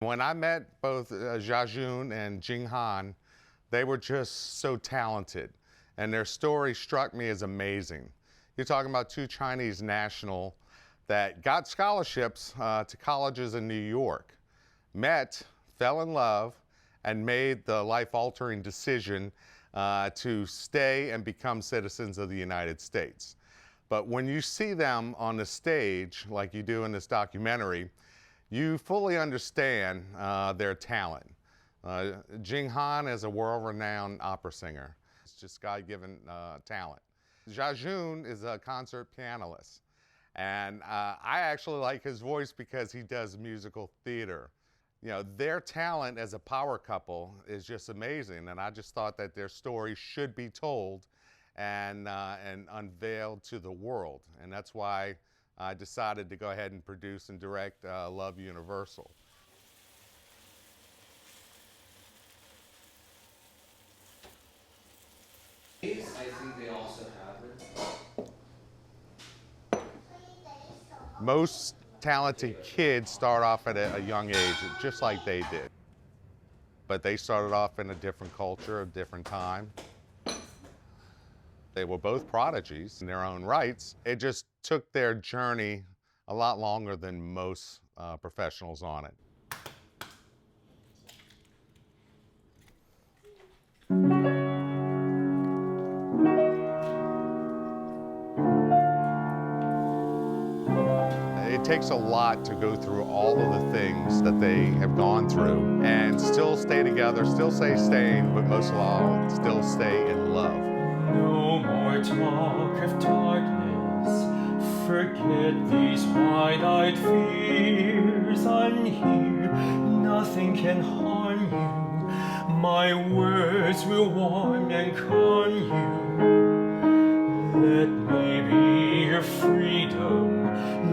When I met both Jiajun and Jinghan, they were just so talented, and their story struck me as amazing. You're talking about two Chinese national that got scholarships to colleges in New York, met, fell in love, and made the life-altering decision to stay and become citizens of the United States. But when you see them on the stage, like you do in this documentary, you fully understand their talent. Jinghan is a world-renowned opera singer. It's just God-given talent. Jiajun is a concert pianist. And I actually like his voice because he does musical theater. You know, their talent as a power couple is just amazing. And I just thought that their story should be told and unveiled to the world. And that's why I decided to go ahead and produce and direct Love Universal. I think they also have it. Most talented kids start off at a young age, just like they did. But they started off in a different culture, a different time. They were both prodigies in their own rights. It just took their journey a lot longer than most professionals on it. It takes a lot to go through all of the things that they have gone through and still stay together, still stay sane, but most of all, still stay in love. No more talk of darkness, forget these wide-eyed fears. I'm here, nothing can harm you, my words will warm and calm you. Let me be your freedom,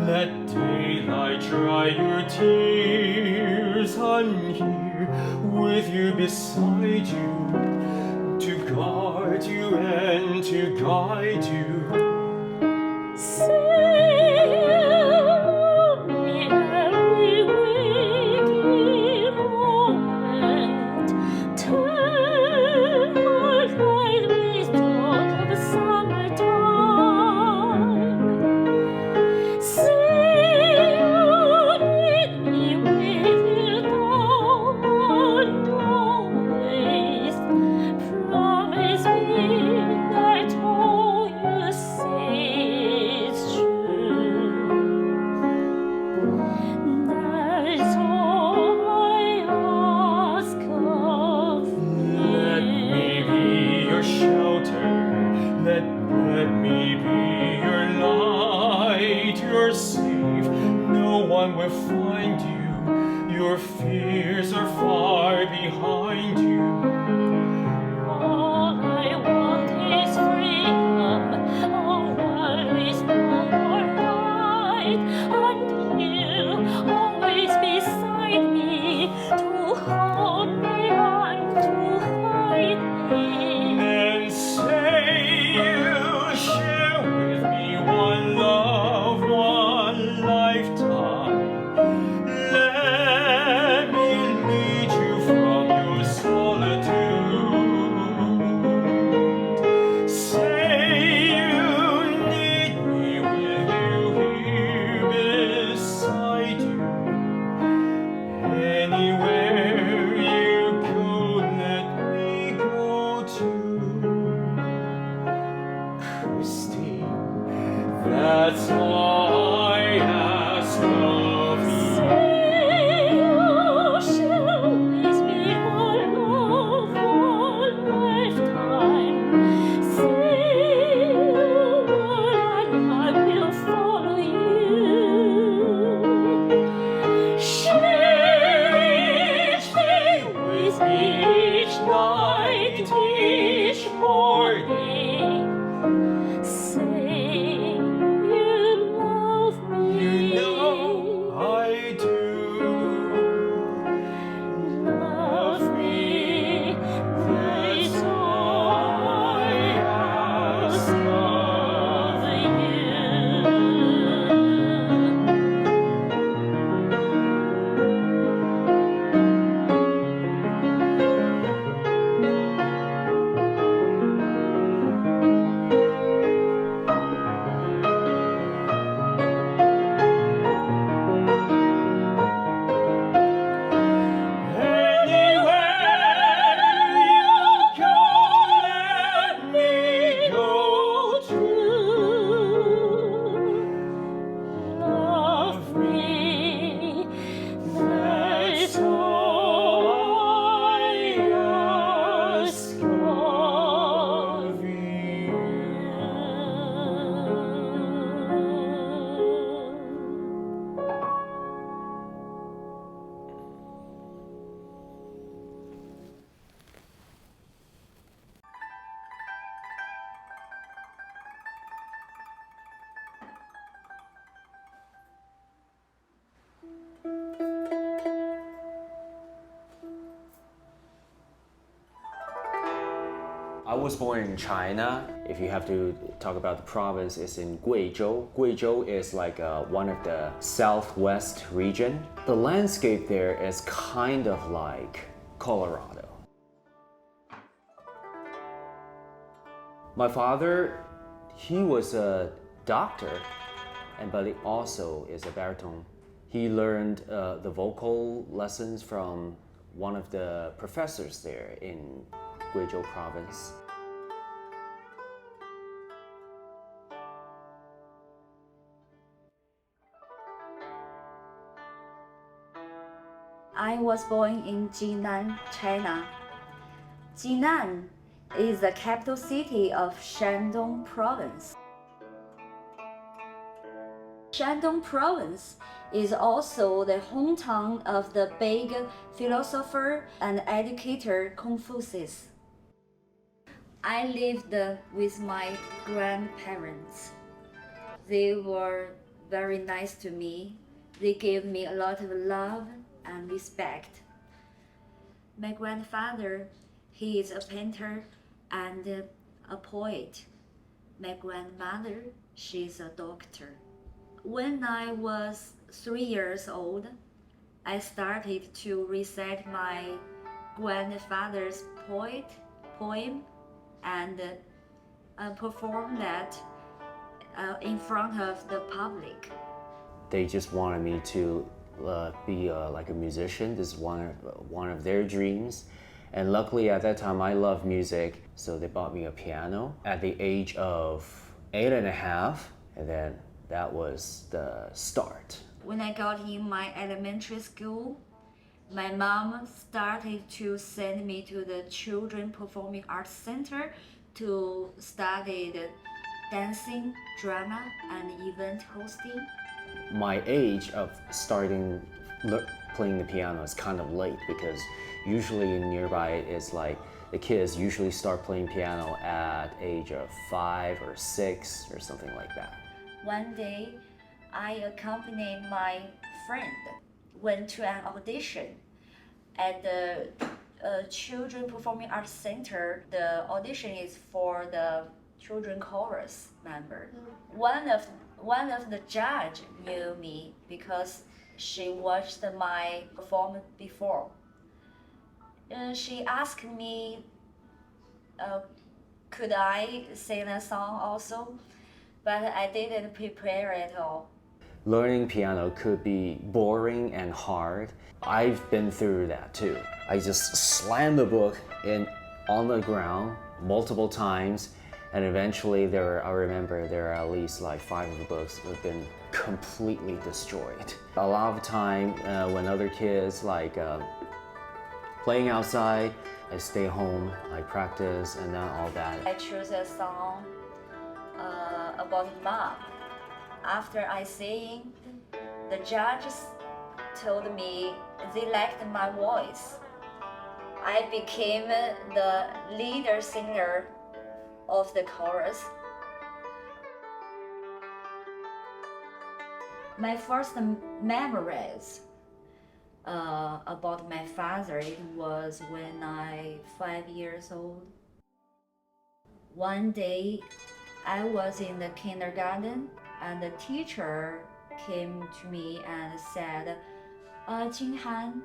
let daylight dry your tears. I'm here with you, beside you, to guard you and to guide you. Promise me that all you say me be your light, you're safe, no one will find you, your fears are far behind you. All I want is freedom, a world with no more night, and you always beside me, to hold me and to hide me. And say you share with me one love, one lifetime. Let me lead you from your solitude. Say you need me with you here beside you. Anywhere you go, let me go too. Christy, that's all I ask of you. Say you shall always be one love, one lifetime. Say you will and I will follow you. Share each day with me, each night, each morning. Say you love me. You know I do. Love me, that's all I ask of you. Anywhere you go, let me go Love me, that's all I ask of you. I was born in China. If you have to talk about the province, it's in Guizhou. Guizhou is like one of the southwest region. The landscape there is kind of like Colorado. My father, he was a doctor, but he also is a baritone. He learned the vocal lessons from one of the professors there in Guizhou province. I was born in Jinan, China. Jinan is the capital city of Shandong province. Shandong province is also the hometown of the big philosopher and educator Confucius. I lived with my grandparents. They were very nice to me. They gave me a lot of love and respect. My grandfather, he is a painter and a poet. My grandmother, she's a doctor. When I was 3 years old, I started to recite my grandfather's poem and perform that in front of the public. They just wanted me to be like a musician. This is one of their dreams. And luckily at that time I loved music, so they bought me a piano at the age of 8.5, and then that was the start. When I got in my elementary school, my mom started to send me to the Children Performing Arts Center to study dancing, drama, and event hosting. My age of starting playing the piano is kind of late because usually nearby it's like the kids usually start playing piano at age of 5 or 6 or something like that. One day, I accompanied my friend, went to an audition at the Children Performing Arts Center. The audition is for the children chorus member. One of the judge knew me because she watched my performance before. She asked me, could I sing a song also? But I didn't prepare at all. Learning piano could be boring and hard. I've been through that too. I just slammed the book on the ground multiple times, and eventually I remember there are at least like 5 of the books that have been completely destroyed. A lot of the time when other kids playing outside, I stay home, I practice, and then all that. I chose a song about mom. After I sang, the judges told me they liked my voice. I became the leader singer of the chorus. My first memories about my father, it was when I 5 years old. One day, I was in the kindergarten, and the teacher came to me and said, Jinghan,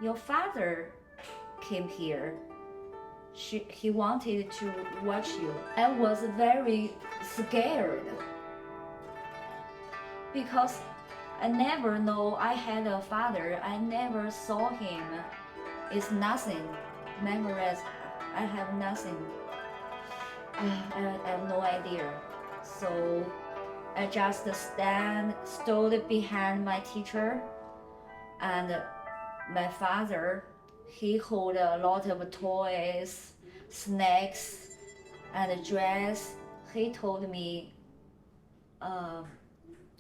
your father came here. He wanted to watch you. I was very scared because I never know I had a father. I never saw him. It's nothing. Memories, I have nothing. I have no idea. So I just stood behind my teacher, and my father, he hold a lot of toys, snacks, and a dress. He told me,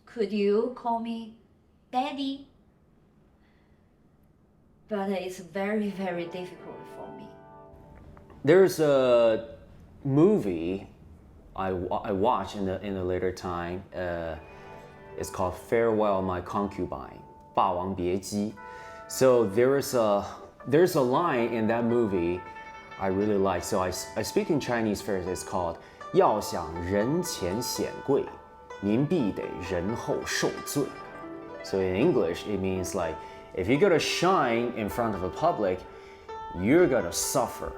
could you call me Daddy? But it's very, very difficult for me. There's a movie I watched in the later time. It's called Farewell My Concubine, 霸王别姬. So there's a line in that movie I really like. So I speak in Chinese first. It's called 要想人前显贵，您必得人后受罪. So in English, it means like if you're gonna shine in front of the public, you're gonna suffer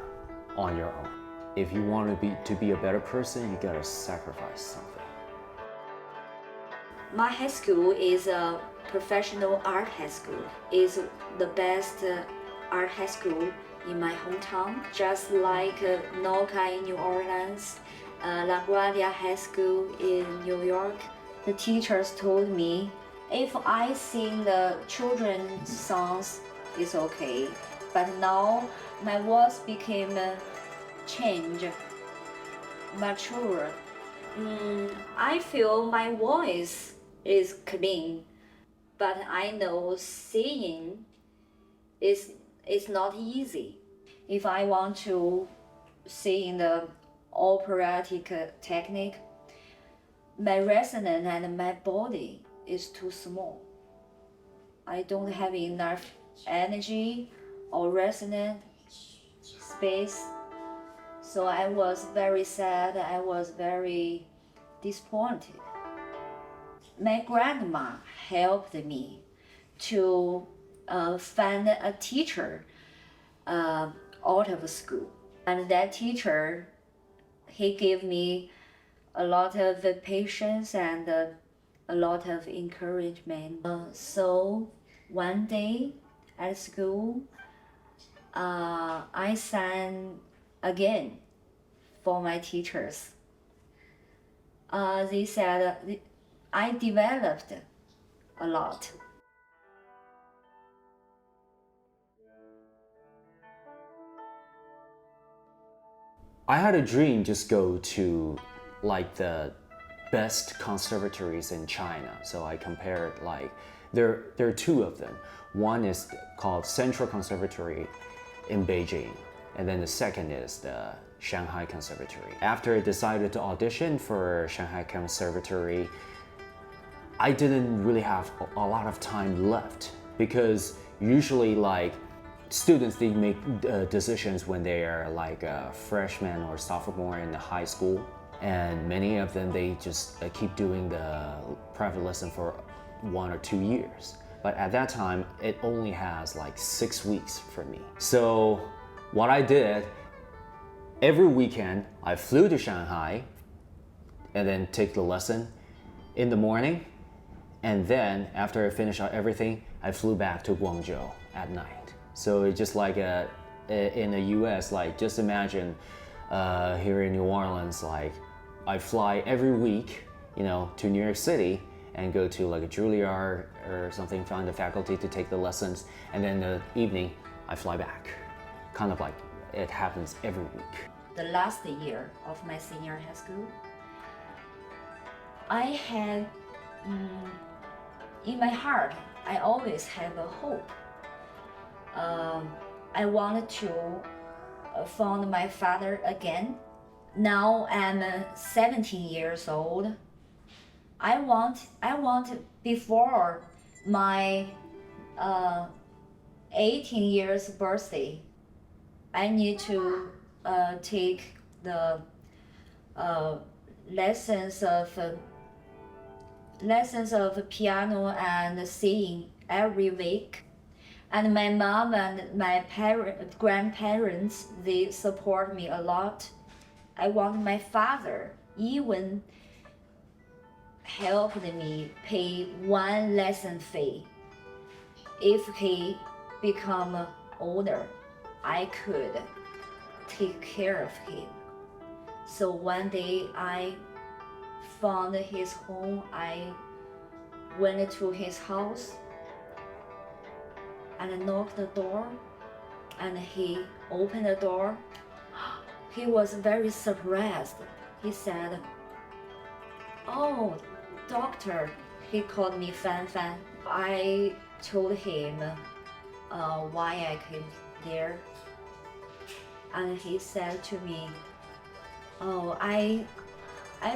on your own. If you want to be a better person, you gotta sacrifice something. My high school is a professional art high school. It's the best art high school in my hometown, just like NOCA in New Orleans, LaGuardia High School in New York. The teachers told me if I sing the children's songs, it's okay. But now my voice became changed, mature. I feel my voice is clean, but I know singing is not easy. If I want to sing the operatic technique, my resonance and my body is too small. I don't have enough energy or resonance space. So I was very sad, I was very disappointed. My grandma helped me to find a teacher out of school. And that teacher, he gave me a lot of patience and a lot of encouragement. So one day at school, I sang again for my teachers. They said I developed a lot. I had a dream just go to like the best conservatories in China. So I compared like there are two of them. One is called Central Conservatory in Beijing, and then the second is the Shanghai Conservatory. After I decided to audition for Shanghai Conservatory, I didn't really have a lot of time left, because usually like students, they make decisions when they are like a freshman or sophomore in the high school, and many of them, they just keep doing the private lesson for 1 or 2 years. But at that time, it only has like 6 weeks for me. So what I did, every weekend I flew to Shanghai and then take the lesson in the morning, and then after I finished out everything, I flew back to Guangzhou at night. So it's just like in the US, like just imagine here in New Orleans, like I fly every week, you know, to New York City and go to like a Juilliard or something, find the faculty to take the lessons, and then the evening I fly back. Kind of like it happens every week. The last year of my senior high school, I had, in my heart, I always have a hope. I wanted to find my father again. Now I'm 17 years old. I want before my 18 years birthday, I need to take the lessons of piano and singing every week. And my mom and my grandparents, they support me a lot. I want my father even helped me pay 1 lesson fee. If he become older, I could take care of him. So one day I found his home. I went to his house and knocked the door, and he opened the door. He was very surprised. He said, "Oh, doctor," he called me Fan Fan. I told him why I came there, and he said to me, "Oh, I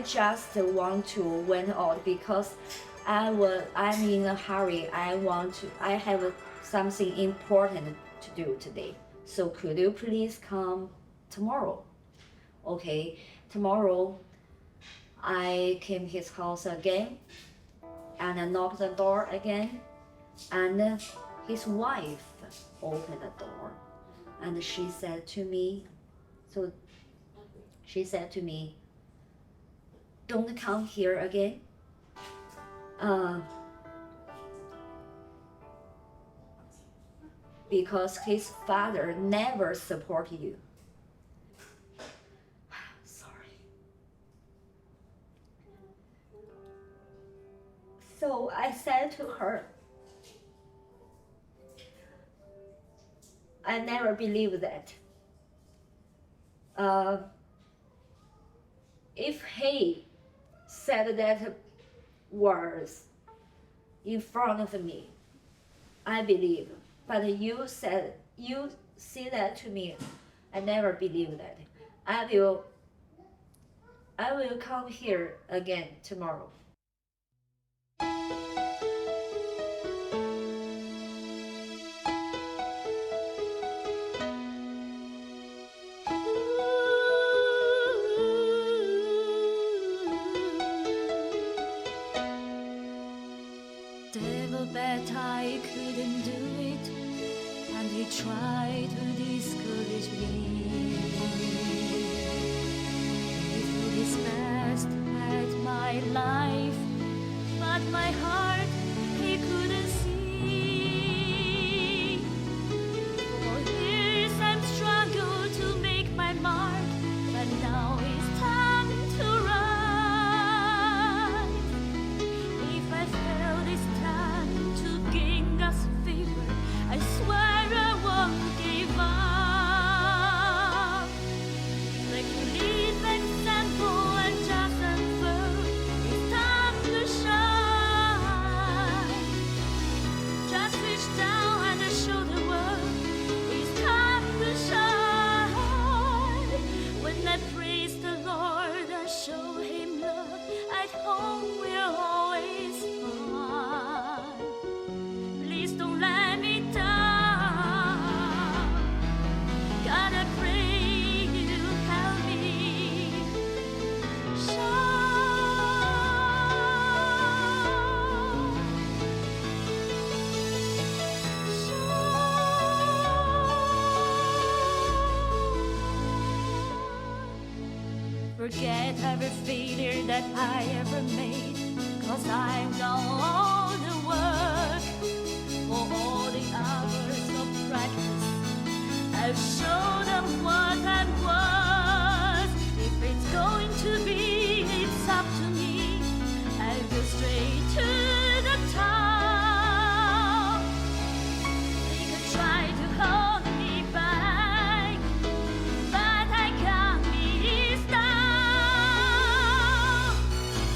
just want to went out because I'm in a hurry. I have something important to do today. So could you please come tomorrow?" Okay, tomorrow I came his house again and I knocked the door again, and his wife opened the door, and she said to me, "Don't come here again. Because his father never supported you." Sorry. So I said to her, I never believed that. If he said that words in front of me, I believe. But you say that to me, I never believe that. I will come here again tomorrow. Devil bet I couldn't do it, and he tried to discourage me. He threw his best at my life, but my heart he couldn't see. For years I've struggled to make my mark, but now it's time to rise. If I fail this time to gain God's favor, I swear I won't give up. Like to lead by example and just unfurl Forget every failure that I ever made, 'cause I've done all the work. For all the hours of practice, I've shown them what I was. If it's going to be, it's up to me. I'll go straight to the top. They could try to hold me back, but I can't be stopped.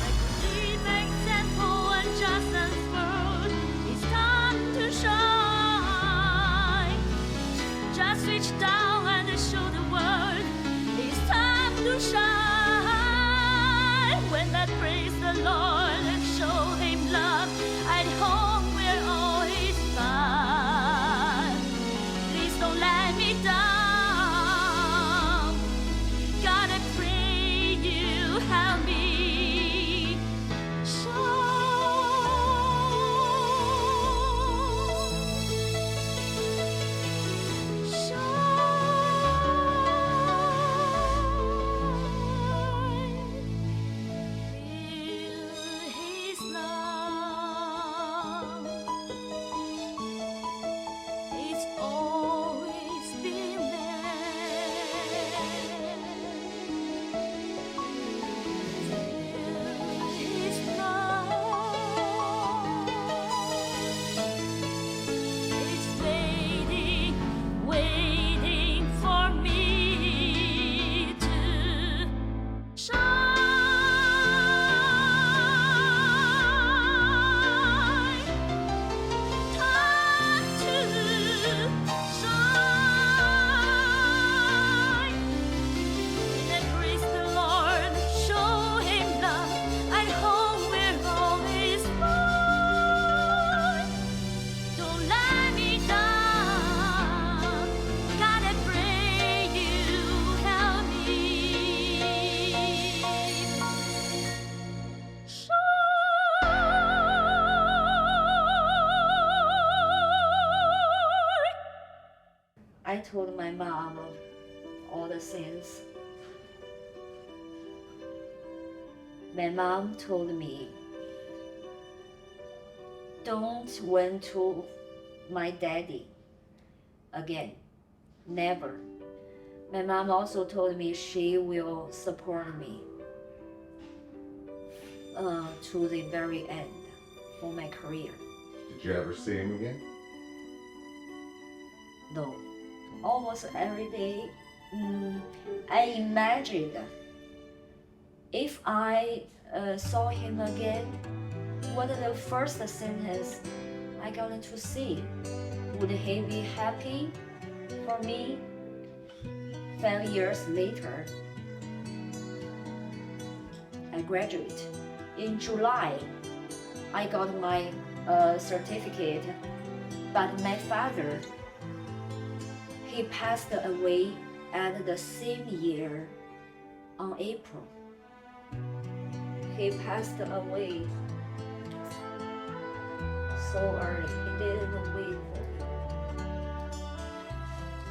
Like a deep example and just as world, it's time to shine. Just reach down and show the world, it's time to shine. When I praise the Lord and show Him love, at home we're always fine. Please don't let me down. God, I pray you help me feel His love. It's always been there. Feel His love. It's waiting, waiting for me to shine. Time to shine. Then praise the Lord, show Him love, at home we're always fine. Don't let me down. God, I pray you help me shine. I told my mom all the things. My mom told me, don't went to my daddy again. Never. My mom also told me she will support me to the very end for my career. Did you ever see him again? No. Almost every day, I imagined if I saw him again, what the first sentence I going to see? Would he be happy for me? 5 years later, I graduate. In July, I got my certificate, but my father, he passed away at the same year on April. He passed away so early. He didn't wait for me.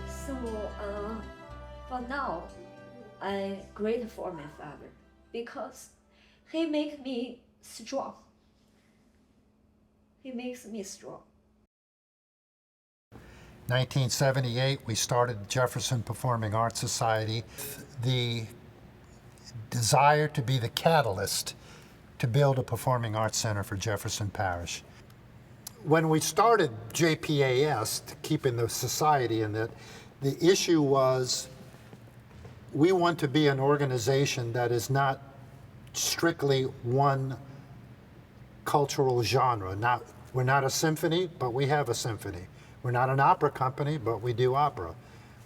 So for now, I'm grateful for my father because he makes me strong. He makes me strong. 1978, we started Jefferson Performing Arts Society. The desire to be the catalyst to build a performing arts center for Jefferson Parish. When we started JPAS, to keep in the society in it, the issue was we want to be an organization that is not strictly one cultural genre. We're not a symphony, but we have a symphony. We're not an opera company, but we do opera.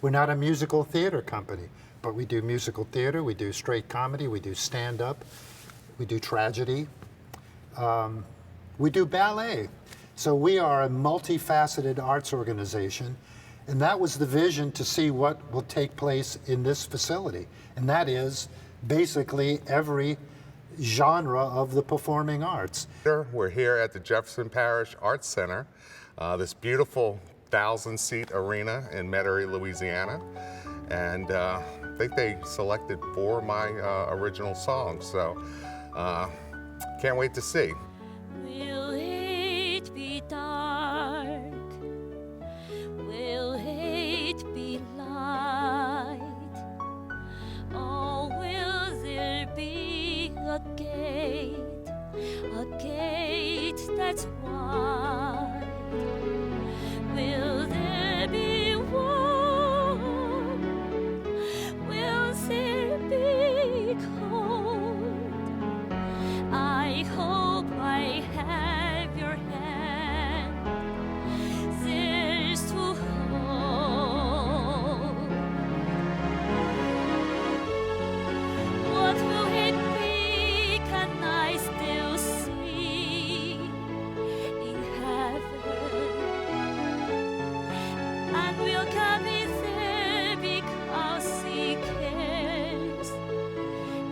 We're not a musical theater company, but we do musical theater, we do straight comedy, we do stand-up, we do tragedy, we do ballet. So we are a multifaceted arts organization, and that was the vision to see what will take place in this facility. And that is basically every genre of the performing arts. We're here at the Jefferson Parish Arts Center, this beautiful 1,000-seat arena in Metairie, Louisiana. And think they selected 4 of my original songs, so can't wait to see. Will it be dark? Will it be light? Or will there be a gate that's wide? Will there be warm? Will there be cold? I hope I have your hand. There's to hold. What will it be? Can I still see in heaven? And will God be there because He cares?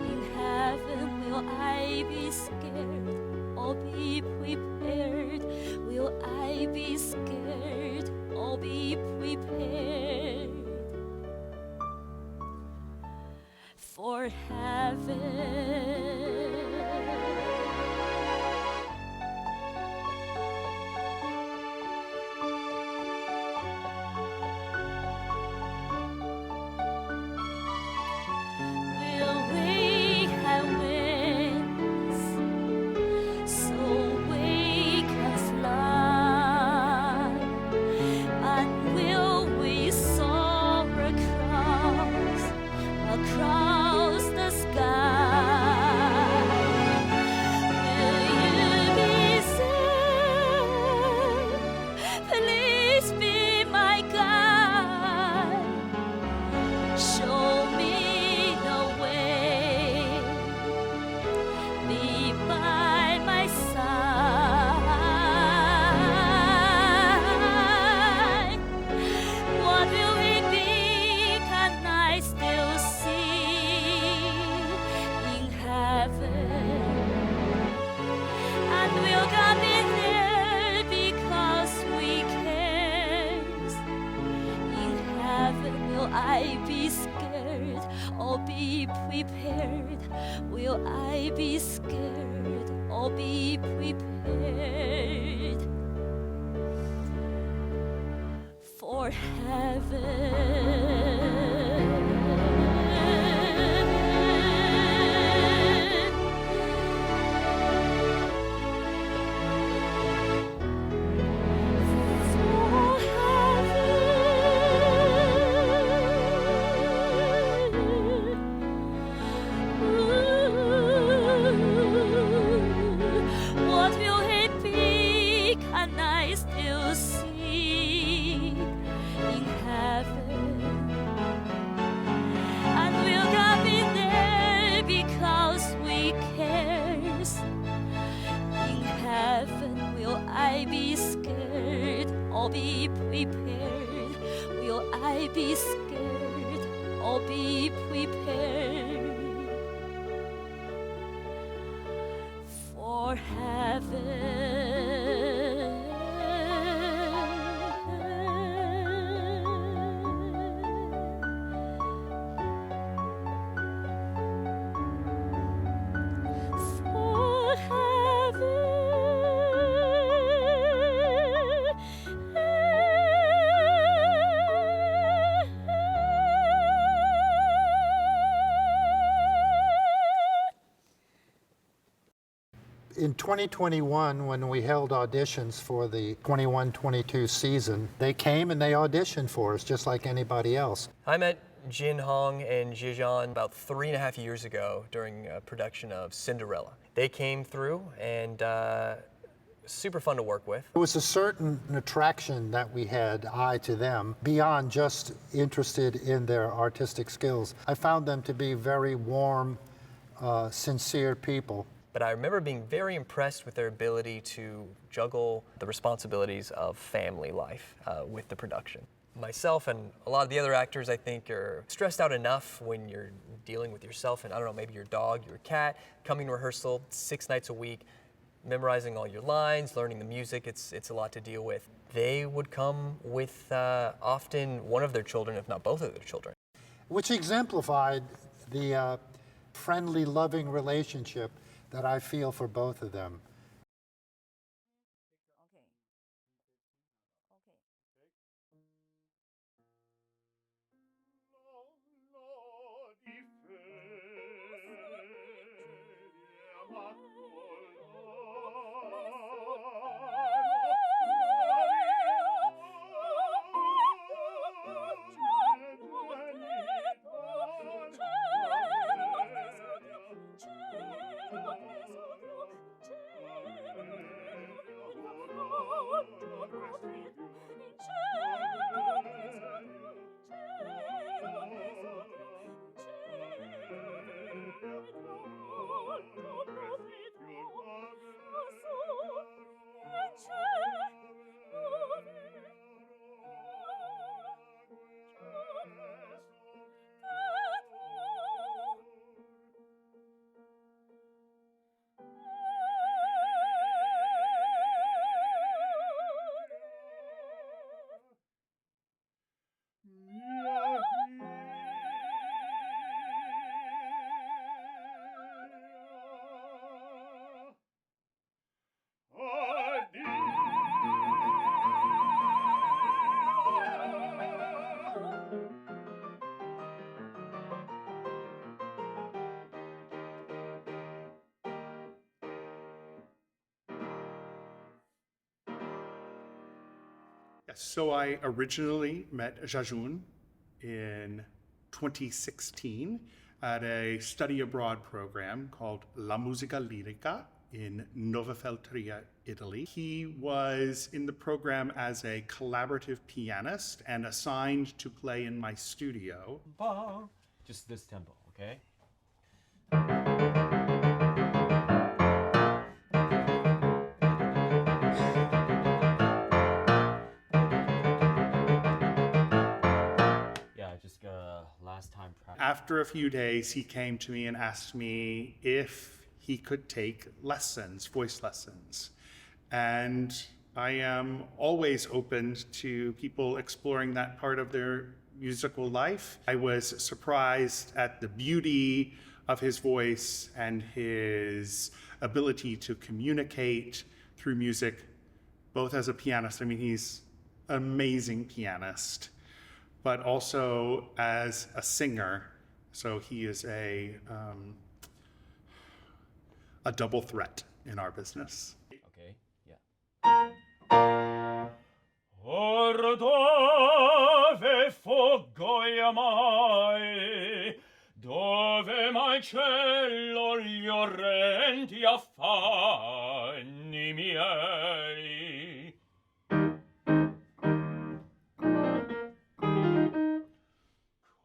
In heaven, will I be scared or be prepared? Will I be scared or be prepared for heaven? Will we have wings so we can fly? And will we soar across the sky? Will you be there? Please be my guide. Show me the way. Be by my side. What will it be? Can I still see in heaven? And will God be there because we cares? In heaven, will I be scared or be prepared? Will I be scared or be prepared for What will it be? Can I still see in heaven? And will God be there because we cares? In heaven, will I be scared or be prepared? Will I be scared or be prepared for In 2021, when we held auditions for the 21-22 season, they came and they auditioned for us just like anybody else. I met Jin Hong and Jijan about 3.5 years ago during a production of Cinderella. They came through and super fun to work with. There was a certain attraction that we had, I to them, beyond just interested in their artistic skills. I found them to be very warm, sincere people. But I remember being very impressed with their ability to juggle the responsibilities of family life with the production. Myself and a lot of the other actors, I think, are stressed out enough when you're dealing with yourself and, I don't know, maybe your dog, your cat, coming to rehearsal 6 nights a week, memorizing all your lines, learning the music. It's a lot to deal with. They would come with often one of their children, if not both of their children. which exemplified the friendly, loving relationship that I feel for both of them. Yes, so I originally met Jajun in 2016 at a study abroad program called La Musica Lirica in Novafeltria, Italy. He was in the program as a collaborative pianist and assigned to play in my studio. Just this tempo, okay? Yeah, just last time practice. After a few days, he came to me and asked me if he could take lessons, voice lessons. And I am always open to people exploring that part of their musical life. I was surprised at the beauty of his voice and his ability to communicate through music, both as a pianist. I mean, he's an amazing pianist, but also as a singer. So he is a double threat in our business. Okay, yeah. Or dove foggoia mai, dove mai cielo gli orrendi affanni miei.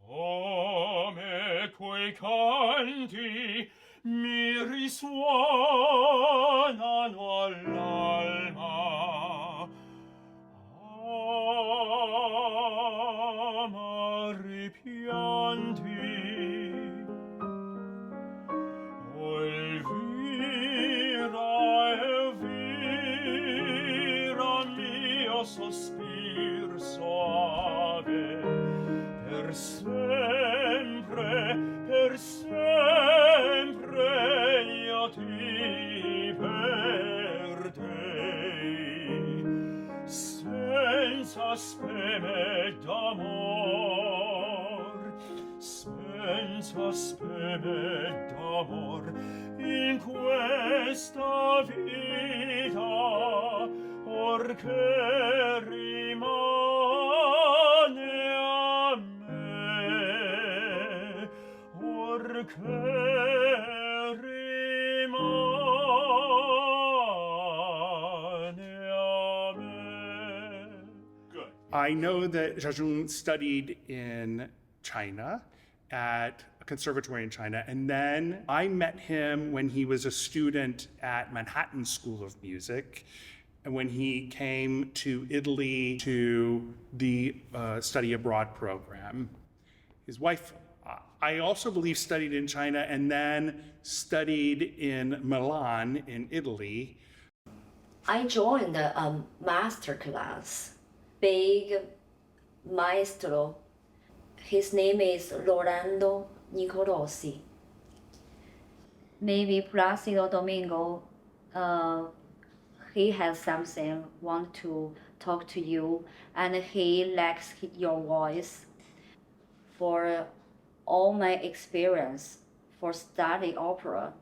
Come quei canti mi risuonano all'alma, amari pianti, Elvira mio sospir soave, per sempre io ti perdei, senza speme d'amor, senza speme d'amor, in questa vita, or che rimane a me, or che rimane a me. Good. I know that Jajun studied in China at a conservatory in China, and then I met him when he was a student at Manhattan School of Music, and when he came to Italy to the study abroad program. His wife, I also believe, studied in China and then studied in Milan in Italy. I joined a master class, big maestro His name is Rolando Nicolosi. Maybe Placido Domingo, he has something want to talk to you, and he likes your voice. For all my experience for study opera,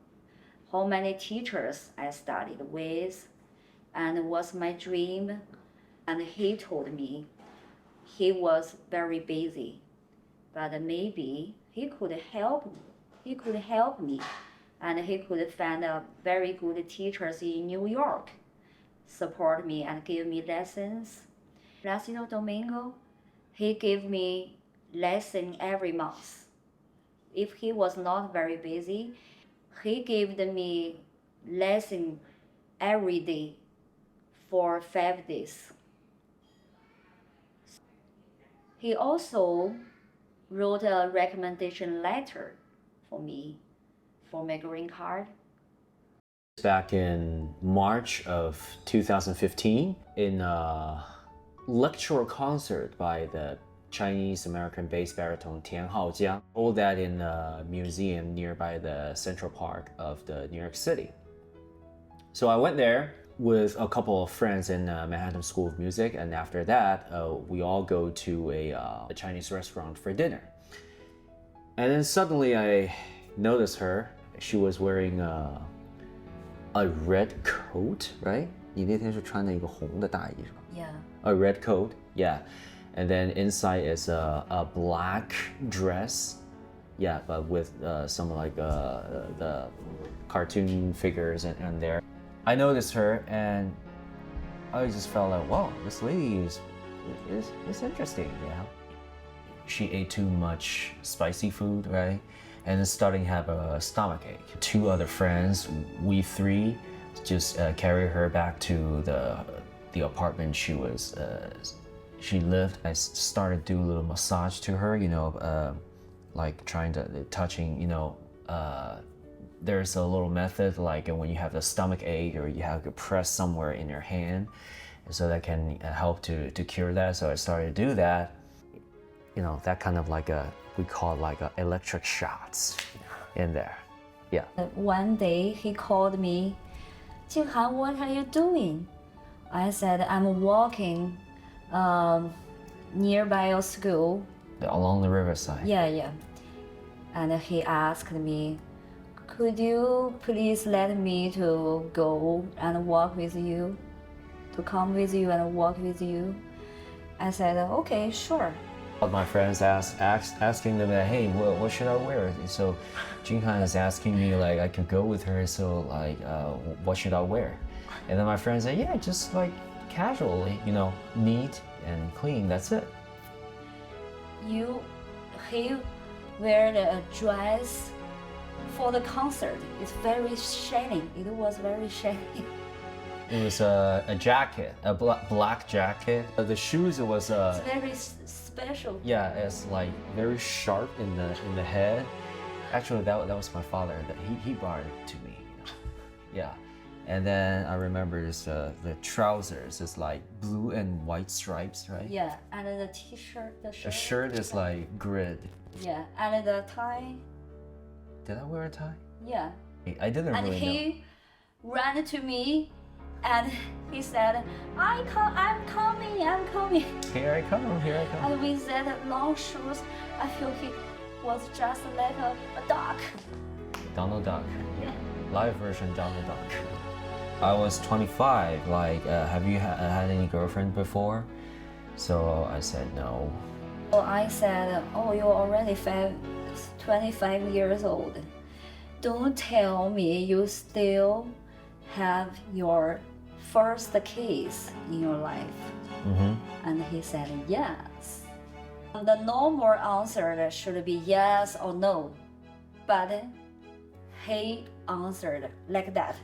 how many teachers I studied with, and what's my dream, and he told me he was very busy, but maybe he could help me. He could help me, and he could find a very good teachers in New York, support me and give me lessons. Placido Domingo, he gave me lesson every month. If he was not very busy, he gave me lesson every day for 5 days. He also wrote a recommendation letter for me for my green card. Back in March of 2015, in a lecture concert by the Chinese-American bass baritone Tian Haojiang, all that in a museum nearby the Central Park of the New York City. So I went there with a couple of friends in Manhattan School of Music, and after that, we all go to a Chinese restaurant for dinner. And then suddenly I noticed her. She was wearing a red coat, right? 你那天是穿了一个红的大衣是吧？ Yeah. A red coat, yeah. And then inside is a black dress, yeah, but with some like the cartoon figures in there. I noticed her and I just felt like, wow, this lady is interesting, yeah. She ate too much spicy food, right? And then starting to have a stomachache. 2 other friends, we 3, just carry her back to the apartment she lived. I started to do a little massage to her, you know, like trying to touching, you know, there's a little method like when you have a stomach ache or you have to press somewhere in your hand, so that can help to cure that. So I started to do that, you know, that kind of like we call it like electric shots in there. Yeah. One day he called me, Jinghan, what are you doing? I said, I'm walking nearby your school. Along the riverside. Yeah. And he asked me, could you please let me to go and walk with you? To come with you and walk with you? I said, okay, sure. My friends asking them, hey, what should I wear? So Jinghan is asking me like I could go with her, so like what should I wear? And then my friends say, yeah, just like casually, you know, neat and clean, that's it. He wear a dress for the concert. It's very shiny. It was very shiny. It was a jacket, a black jacket. The shoes, it was It's very special. yeah, it's like very sharp in the head. Actually, that was my father. That he brought it to me. You know? Yeah, and then I remember this the trousers is like blue and white stripes, right? Yeah, and the t-shirt, the shirt. The shirt is like grid. Yeah, and the tie. Did I wear a tie? Yeah. I didn't And really he ran to me, and he said, I'm coming. know. Here I come. And with that long shoes, I feel he was just like a duck. Donald Duck. Yeah. Live version Donald Duck. I was 25. Like, have you had any girlfriend before? So I said no. So I said, oh, you're already 25 years old. Don't tell me you still have your first kiss in your life. Mm-hmm. And he said, yes. The normal answer should be yes or no. But he answered like that.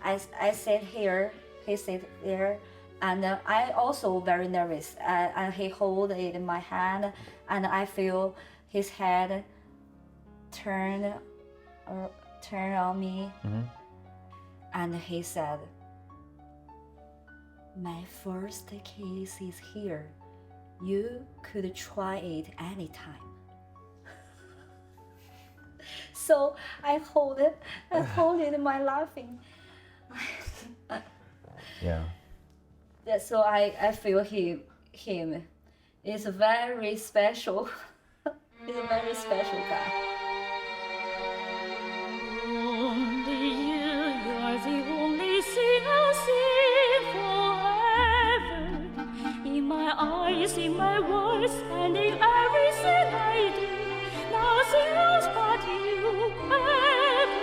I sit here, he sit there, and I also very nervous. And he hold it in my hand, and I feel his head turn on me. Mm-hmm. And he said, my first kiss is here. You could try it anytime. So I hold it in my laughing. Yeah. So I feel him. Is very special. He's a very special guy. Only you're the only thing I'll see forever. In my eyes, in my words, and in everything I do. Nothing else but you ever.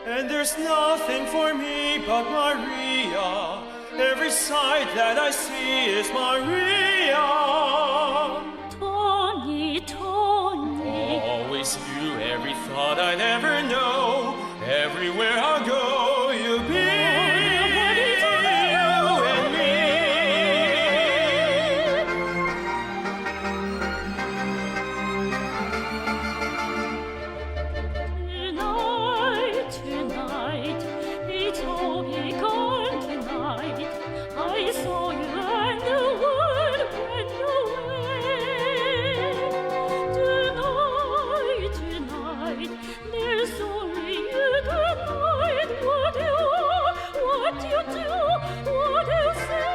And there's nothing for me but Maria. Every sight that I see is Maria. Tony, Tony. Always you, every thought I'd ever know. Everywhere I go, you'll be you and me. Tonight, it's all begun tonight. I saw you and the world went away. Tonight, there's only you tonight. What you are, what you do, what you say.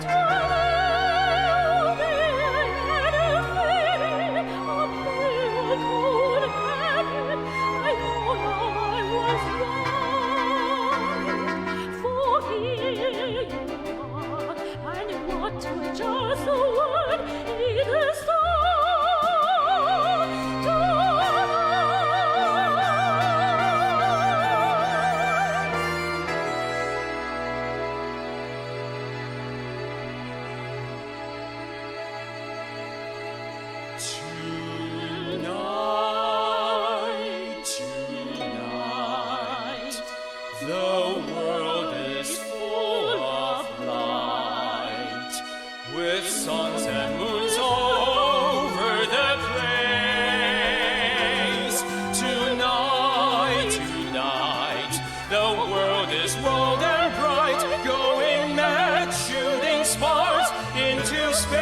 Tonight, I had a feeling, a cold heaven. I know now I was right. For here you are, and what was just a word in the song. Tonight, the world is full of light, with suns and moons all over the place. Tonight, the world is bold and bright, going mad, shooting sparks into space.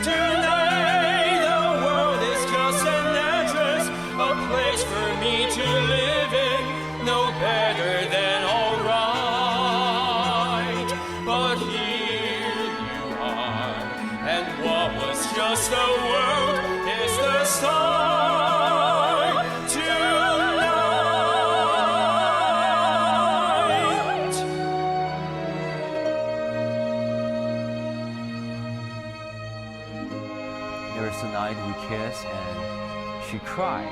Tonight, the world is just an address, a place for me to live in, no better than alright. But here you are, and what was just a word is the start tonight. There was a night we kissed and she cried.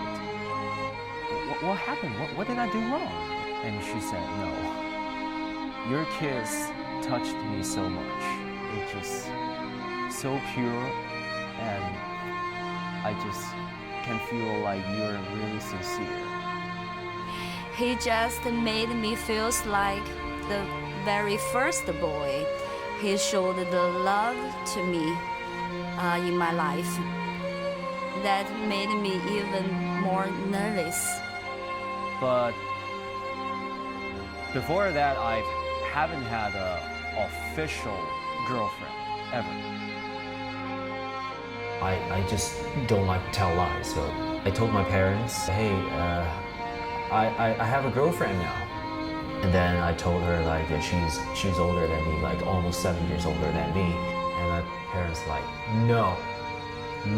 What happened? What did I do wrong? And she said, no. Your kiss touched me so much. It's just so pure, and I just can feel like you're really sincere. He just made me feel like the very first boy. He showed the love to me in my life. That made me even more nervous. But before that, I haven't had an official girlfriend ever. I just don't like to tell lies, so I told my parents, hey, I have a girlfriend now. And then I told her like that she's older than me, like almost 7 years older than me. And my parents like, no,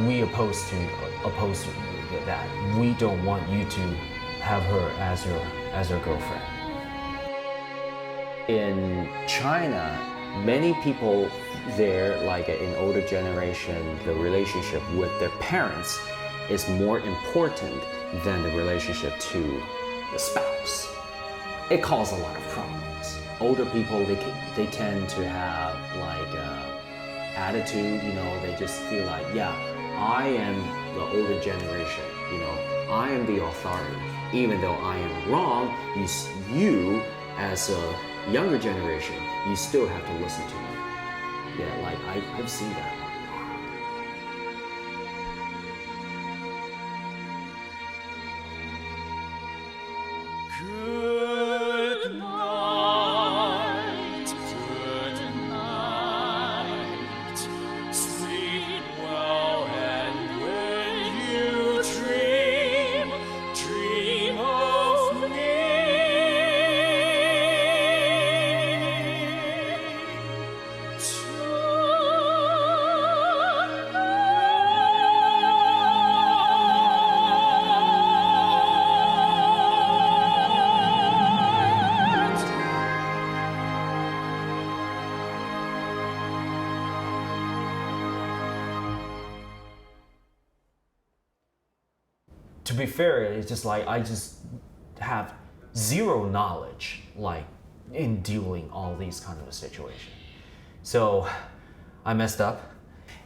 we opposed to that. We don't want you to have her as your girlfriend. In China, many people there, like in older generation, the relationship with their parents is more important than the relationship to the spouse. It causes a lot of problems. Older people, they tend to have like attitude, they just feel like, yeah, I am the older generation, I am the authority. Even though I am wrong, you as a younger generation, you still have to listen to me. Yeah, like I've seen that. Good night, sleep well, and when you be fair, it's just like I just have zero knowledge like in dealing all these kind of a situation. So I messed up,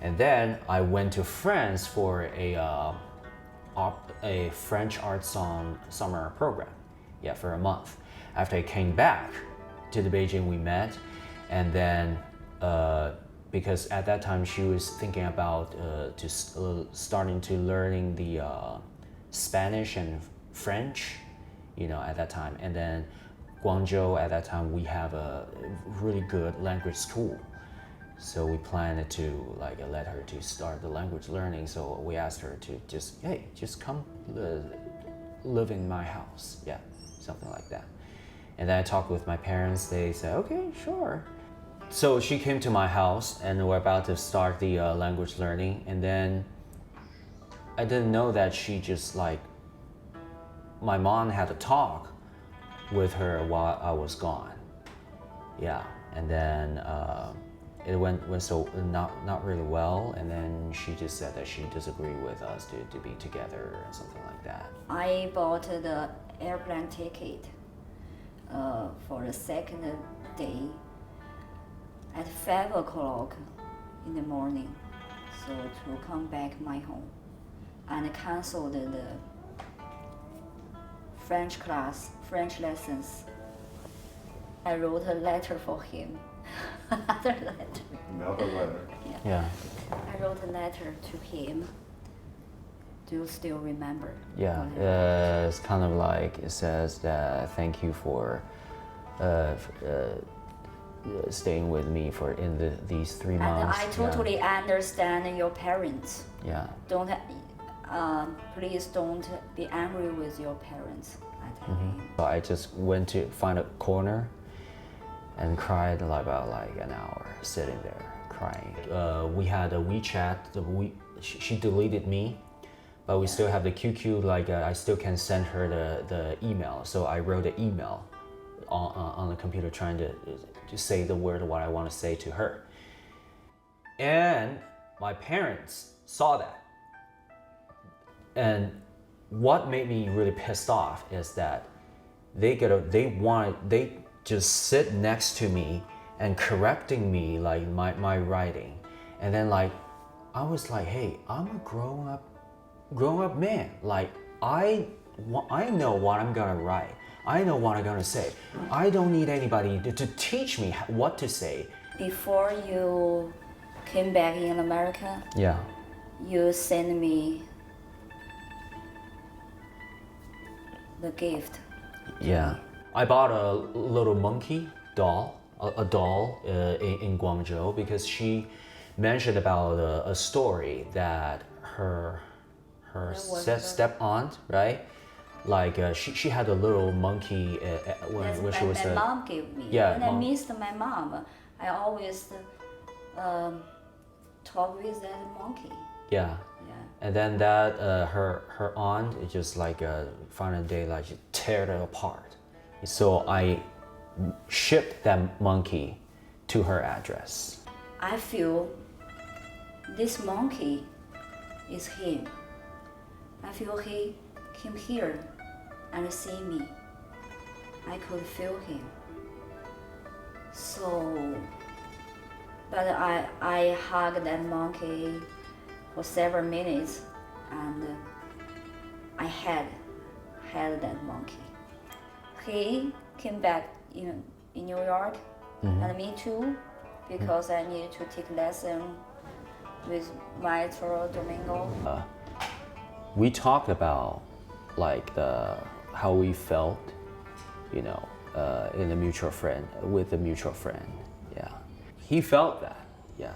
and then I went to France for a French art song summer program, yeah, for a month. After I came back to the Beijing, we met, and then because at that time she was thinking about starting to learning the Spanish and French, you know, at that time. And then Guangzhou, at that time, we have a really good language school. So we planned to like let her to start the language learning. So we asked her to just come live in my house. Yeah, something like that. And then I talked with my parents. They said, okay, sure. So she came to my house and we're about to start the language learning. And then I didn't know that she just like, my mom had a talk with her while I was gone. Yeah, and then it went so not really well, and then she just said that she disagreed with us to be together or something like that. I bought the airplane ticket for the second day at 5 o'clock in the morning, so to come back my home, and canceled the French class, French lessons. I wrote a letter for him. Another letter. Yeah. I wrote a letter to him. Do you still remember? Yeah, it's kind of like it says that thank you for staying with me for these 3 months. And I totally understand your parents. Yeah. Please don't be angry with your parents. I tell him. So I just went to find a corner and cried about like an hour sitting there crying. We had a WeChat. She deleted me, but we still have the QQ. Like I still can send her the email. So I wrote an email on the computer trying to say the word what I want to say to her. And my parents saw that. And what made me really pissed off is that they just sit next to me and correcting me like my writing. And then like I was like, hey, I'm a grown up man. Like I know what I'm gonna write. I know what I'm gonna say. I don't need anybody to teach me what to say. Before you came back in America, Yeah. you sent me the gift. Yeah. I bought a little monkey doll, a doll in Guangzhou, because she mentioned about a story that her step aunt, right? Like she had a little monkey when she was my mom gave me. Yeah, When I missed my mom, I always talk with that monkey. Yeah. Yeah. And then that her aunt is just like found a day like she tear it apart. So I shipped that monkey to her address. I feel this monkey is him. I feel he came here and see me. I could feel him. So, but I hugged that monkey for several minutes, and I had that monkey. He came back in New York, and me too, because I needed to take lesson with Maestro Domingo. We talked about like how we felt, you know, with a mutual friend. Yeah, he felt that. Yeah,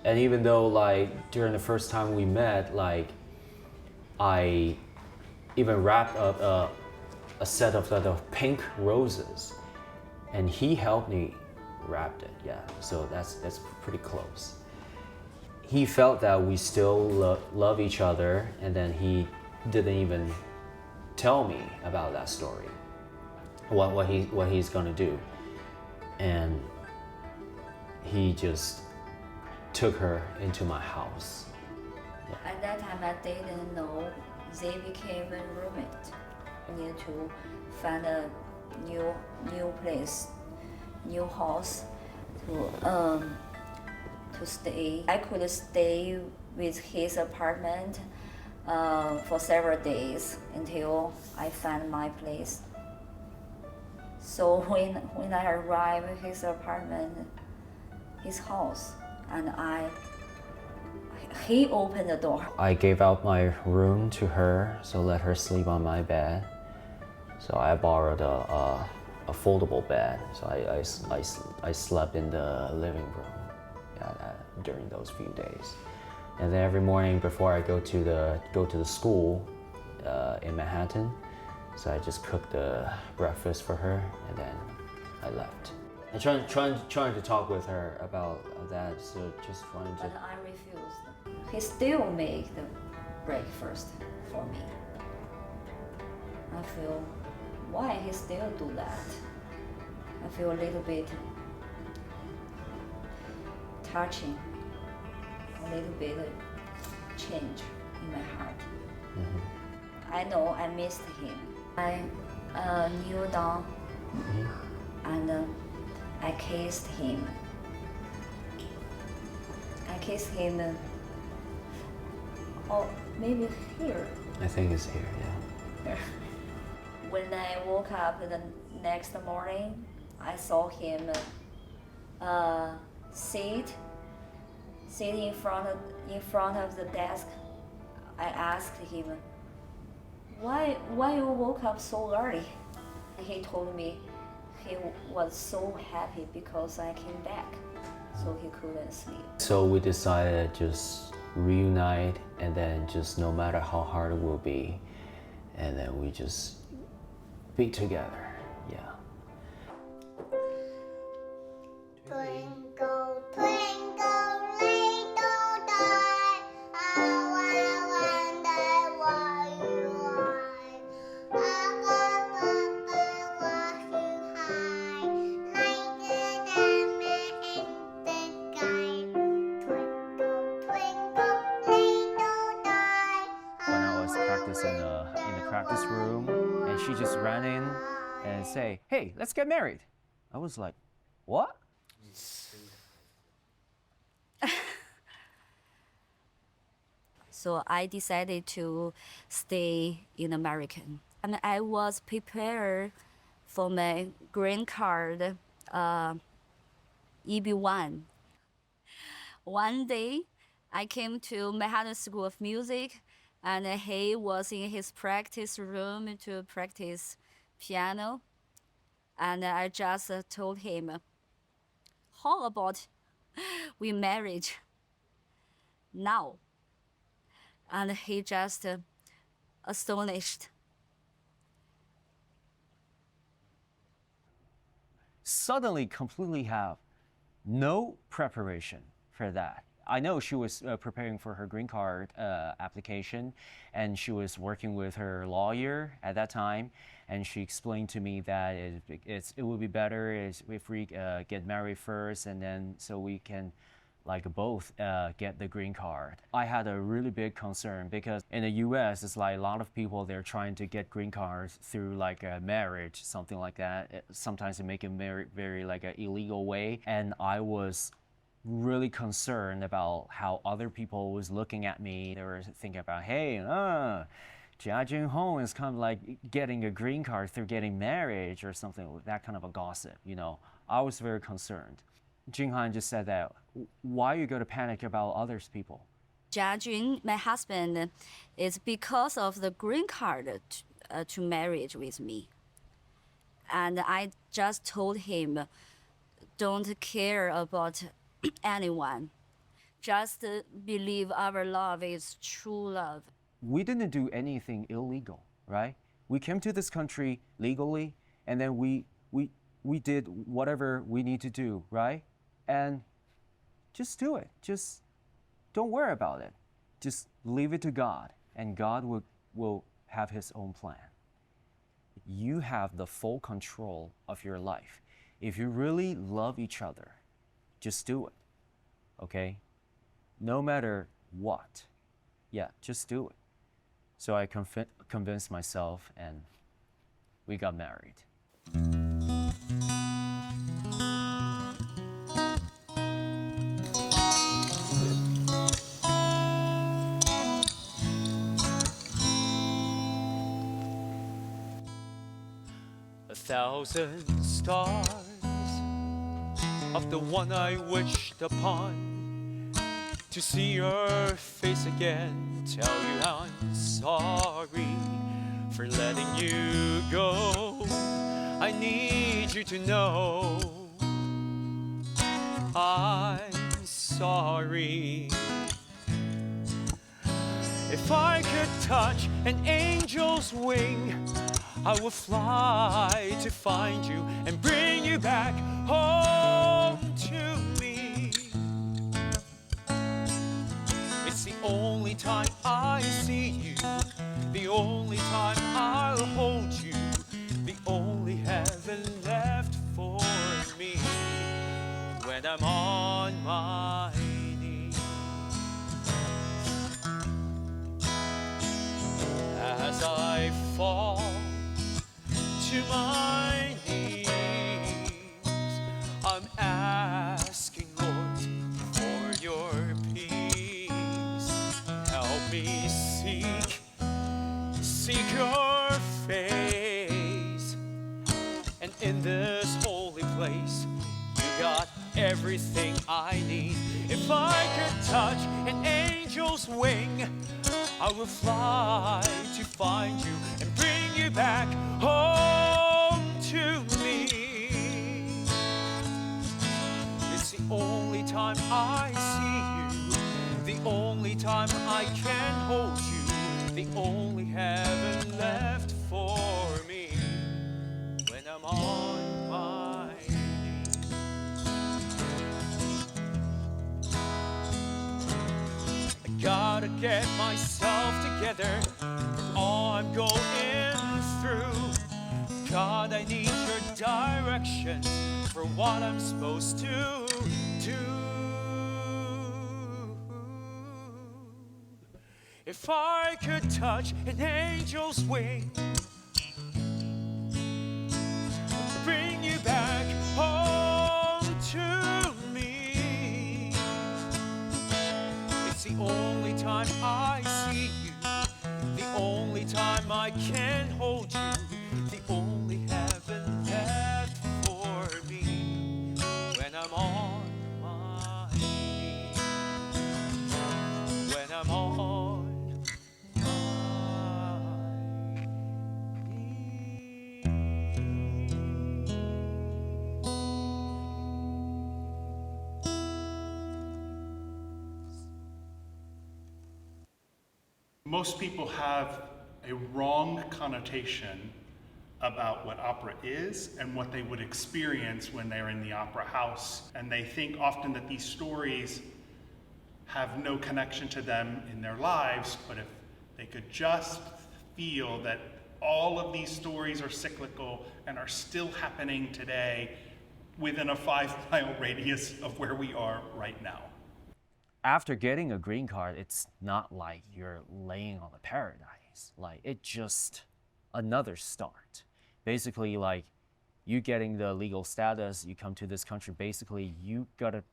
and even though like during the first time we met, like I even wrapped up a set of the pink roses, and he helped me wrap it. Yeah, so that's pretty close. He felt that we still love each other, and then he didn't even tell me about that story, what he's gonna do, and he just took her into my house. At that time, I didn't know they became a roommate. I need to find a new place, new house to stay. I could stay with his apartment for several days until I find my place. So when I arrived at his apartment, his house, and he opened the door. I gave out my room to her, so let her sleep on my bed. So I borrowed a foldable bed, so I slept in the living room during those few days. And then every morning before I go to the school in Manhattan, so I just cooked the breakfast for her, and then I left. And trying to talk with her about that, so just trying to. But I refused. He still made the breakfast for me. I feel, why he still do that? I feel a little bit touching, a little bit change in my heart. Mm-hmm. I know I missed him. I kneel down and I kissed him. I kissed him, oh, maybe here. I think it's here, yeah. When I woke up the next morning, I saw him sit in front of the desk. I asked him, why you woke up so early? He told me he was so happy because I came back, so he couldn't sleep. So we decided to just reunite, and then just no matter how hard it will be, and then we just be together, yeah. Twinkle, twinkle, little star, how I wonder what you are. Above, above, watch you high, lighter than the sky. Twinkle, twinkle, little star. When I was practicing in the practice room, and she just ran in and say, "Hey, let's get married." I was like, "What?" So I decided to stay in America. And I was prepared for my green card, EB1. One day, I came to Manhattan School of Music, and he was in his practice room to practice piano. And I just told him, how about we married now? And he just astonished. Suddenly completely have no preparation for that. I know she was preparing for her green card application, and she was working with her lawyer at that time, and she explained to me that it would be better if we get married first, and then so we can both get the green card. I had a really big concern because in the US, it's like a lot of people, they're trying to get green cards through like a marriage, something like that. Sometimes they make it very like an illegal way. And I was really concerned about how other people was looking at me. They were thinking about, hey, Jia Junhong is kind of like getting a green card through getting married or something, that kind of a gossip, you know. I was very concerned. Jinghan just said that, why you go to panic about others people? Jia Jun, my husband, is because of the green card to marriage with me. And I just told him, don't care about anyone. Just believe our love is true love. We didn't do anything illegal, right? We came to this country legally, and then we did whatever we need to do, right? And just do it. Just don't worry about it. Just leave it to God, and God will have his own plan. You have the full control of your life. If you really love each other, just do it, okay? No matter what. Yeah, just do it. So I convinced myself, and we got married. A thousand stars of the one I wished upon, to see your face again, tell you I'm sorry for letting you go. I need you to know I'm sorry. If I could touch an angel's wing, I will fly to find you and bring you back home to me. It's the only time I see you, the only time I'll hold you, the only heaven left for me when I'm on my knees. As I fall to my knees, I'm asking, Lord, for your peace. Help me seek your face. And in this holy place, you got everything I need. If I could touch an angel's wing, I will fly to find you and bring you back home to me. It's the only time I see you, the only time I can hold you, the only heaven left for me when I'm on my knees. I gotta get myself together from all I'm going through. God, I need your direction for what I'm supposed to do. If I could touch an angel's wing, bring you back home to me. It's the only time I see you, the only time I can hold you, the only heaven left for me when I'm on my knees. When I'm on my knees. Most people have a wrong connotation about what opera is and what they would experience when they're in the opera house. And they think often that these stories have no connection to them in their lives, but if they could just feel that all of these stories are cyclical and are still happening today within a 5-mile radius of where we are right now. After getting a green card, it's not like you're laying on a paradise. Like, it's just another start. Basically, like, you getting the legal status, you come to this country, basically you gotta,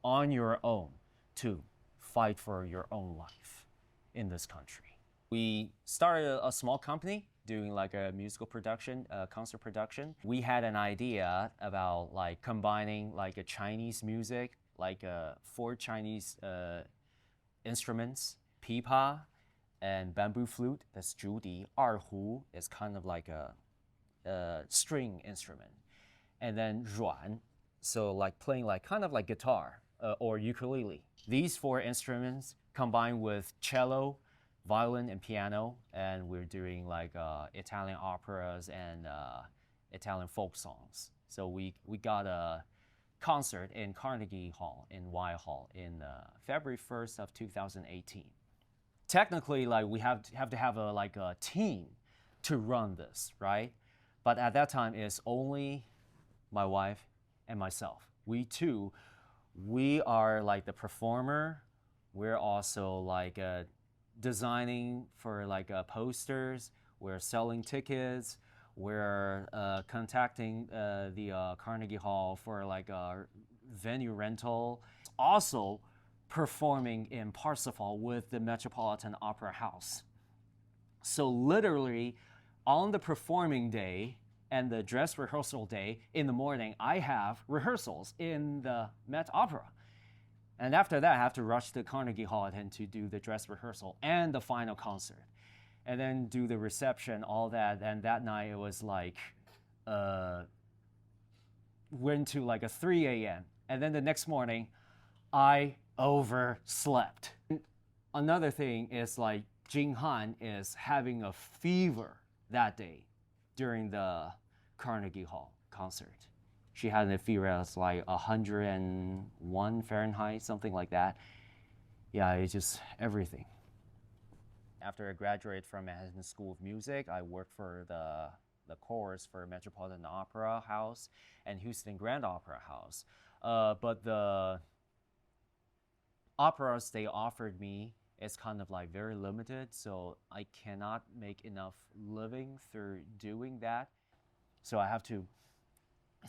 on your own, to fight for your own life in this country. We started a small company doing like a musical production, concert production. We had an idea about like combining like a Chinese music, like 4 Chinese instruments, pipa and bamboo flute, that's 竹笛. Erhu is kind of like a string instrument. And then 软, so like playing like kind of like guitar or ukulele. These 4 instruments combined with cello, violin and piano, and we're doing like Italian operas and Italian folk songs. So we got a concert in Carnegie Hall in Whitehall in February 1st of 2018. Technically, like we have to have a team to run this, right? But at that time, it's only my wife and myself. We are like the performer. We're also like designing for like posters, we're selling tickets, we're contacting the Carnegie Hall for like a venue rental. Also performing in Parsifal with the Metropolitan Opera House. So literally on the performing day and the dress rehearsal day in the morning, I have rehearsals in the Met Opera. And after that, I have to rush to Carnegie Hall and to do the dress rehearsal and the final concert. And then do the reception, all that. And that night it was like, went to like a 3 a.m. And then the next morning, I overslept. Another thing is like Jing Han is having a fever that day during the Carnegie Hall concert. She had a fever that's like 101 Fahrenheit, something like that. Yeah, it's just everything. After I graduated from Manhattan School of Music, I worked for the chorus for Metropolitan Opera House and Houston Grand Opera House. But the operas they offered me is kind of like very limited, so I cannot make enough living through doing that. So I have to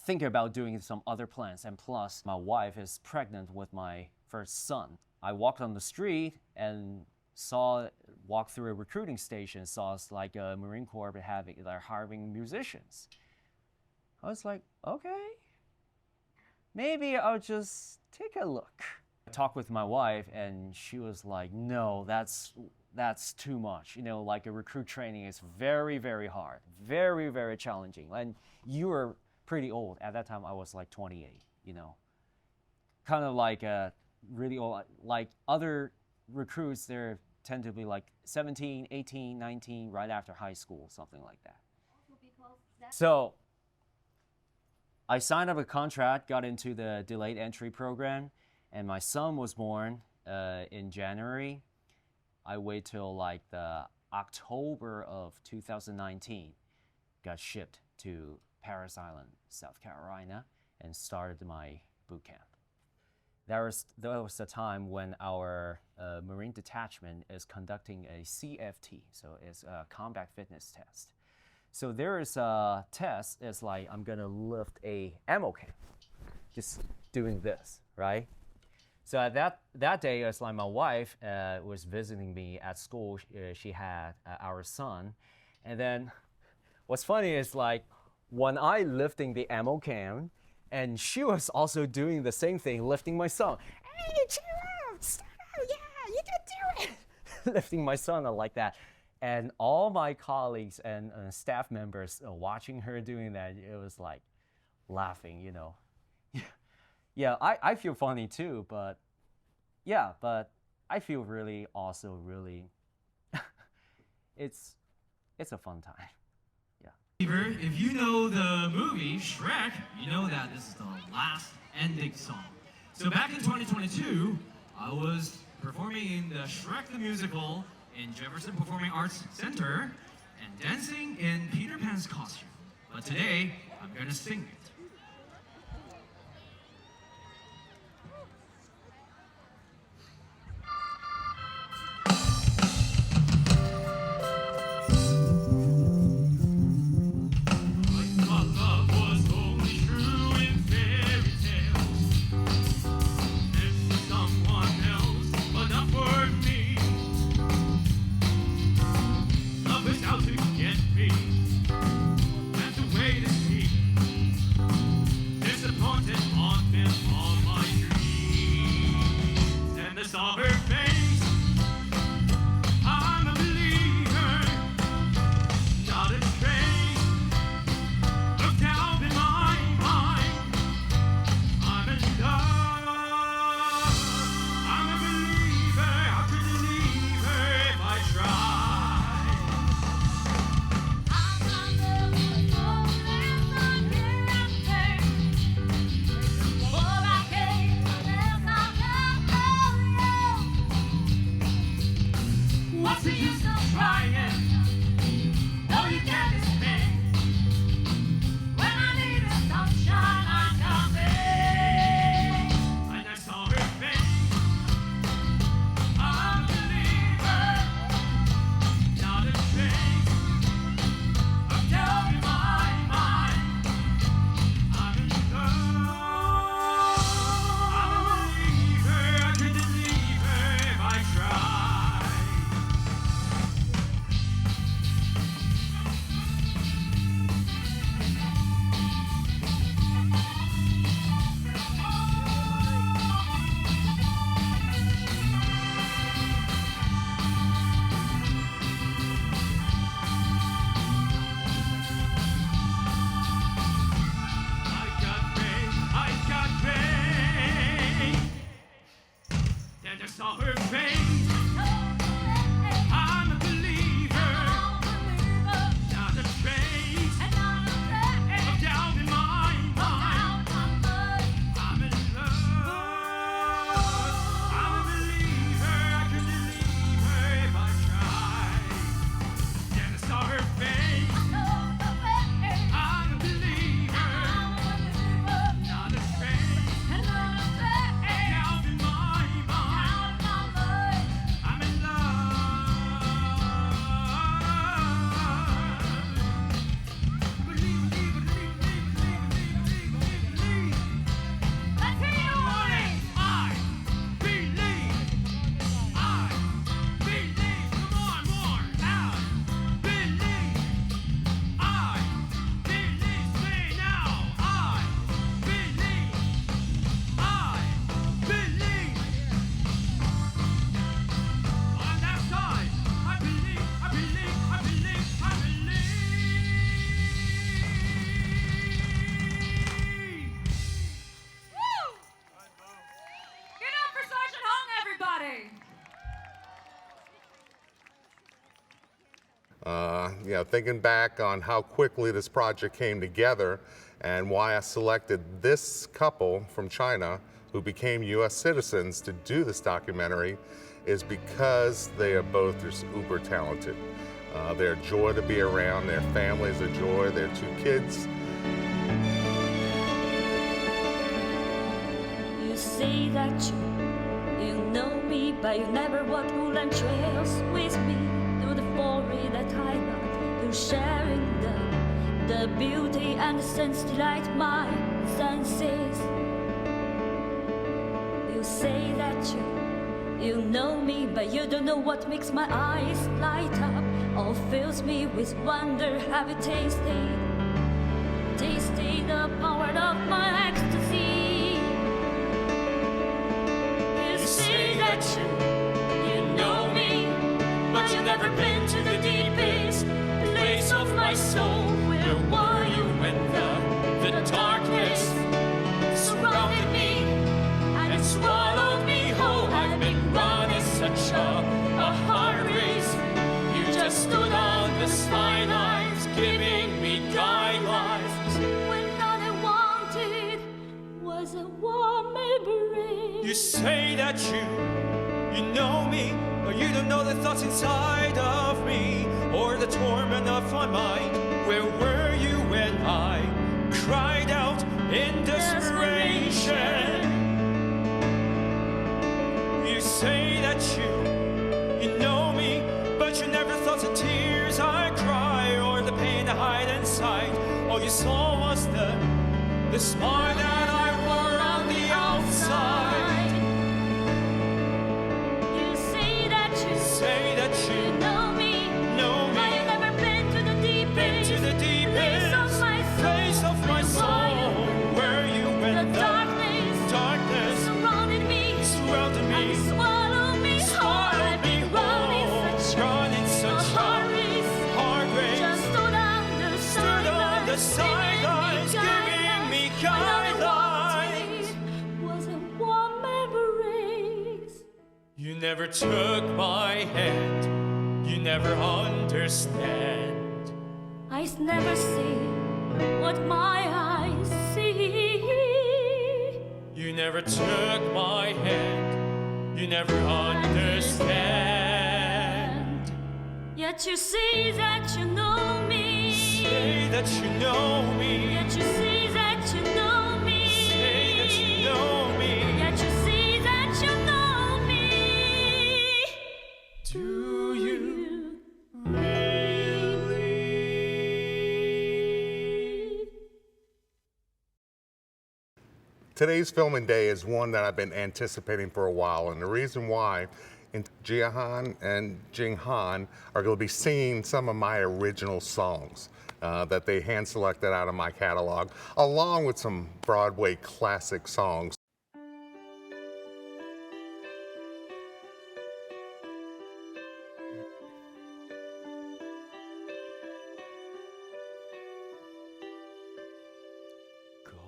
think about doing some other plans. And plus, my wife is pregnant with my first son. I walked on the street and walked through a recruiting station, saw like a Marine Corps they're hiring musicians. I was like, okay, maybe I'll just take a look. I talked with my wife and she was like, no, that's too much. You know, like a recruit training is very, very hard, very, very challenging. And you were pretty old. At that time, I was like 28, you know. Kind of like really old, like other recruits, they tend to be like 17, 18, 19, right after high school, something like that. So I signed up a contract, got into the delayed entry program, and my son was born in January. I wait till like the October of 2019, got shipped to Parris Island, South Carolina, and started my boot camp. That was the time when our Marine detachment is conducting a CFT, so it's a combat fitness test. So there is a test, it's like I'm gonna lift a ammo can, just doing this, right? So at that day, it's like my wife was visiting me at school. She had our son, and then what's funny is like when I lifting the ammo can, and she was also doing the same thing, lifting my son. Hey, cheer up, start out, yeah, you can do it. Lifting my son like that. And all my colleagues and staff members watching her doing that, it was like laughing, you know. Yeah, I feel funny too, but yeah, but I feel really also really, it's a fun time. If you know the movie Shrek, you know that this is the last ending song. So back in 2022, I was performing in the Shrek the Musical in Jefferson Performing Arts Center and dancing in Peter Pan's costume. But today, I'm gonna sing it. Out to get me, and the way to see Thinking back on how quickly this project came together and why I selected this couple from China who became US citizens to do this documentary is because they are both just uber talented. They're a joy to be around, their family's a joy, their 2 kids. You say that you know me, but you never walk woodland trails with me through the forest that I love, through sharing the beauty and the sense delight my senses. You say that you know me, but you don't know what makes my eyes light up, or fills me with wonder. Have you tasted the power of my ecstasy? You say that you know me, but you've never been to the deepest place of my soul. Where were you when the darkness surrounded me and swallowed me whole? I've been running such a hard race. You just stood on the sidelines, giving me guidelines, when all I wanted was a warm embrace. You say that you know me, but you don't know the thoughts inside of me, or the torment of my mind. Where were you when I cried out in desperation? You say that you know me, but you never thought the tears I cry, or the pain I hide inside. All you saw was the smile that I wore on the outside. You say that you know me, but you've never been to the deepest place of my soul. Where you when The darkness surrounded me and swallowed me whole. I've been running such a hard race. Just stood on the sidelines, giving me guidelines. Was a warm embrace. You never took my hand, you never understand. Eyes never see what my eyes see. You never took my hand, you never understand. Yet you say that you know me. Say that you know me. Yet you say that you know me. Say that you know me. Yet you say that you know me. Do you really? Today's filming day is one that I've been anticipating for a while, and the reason why Jiahan and Jinghan are going to be singing some of my original songs that they hand selected out of my catalog, along with some Broadway classic songs.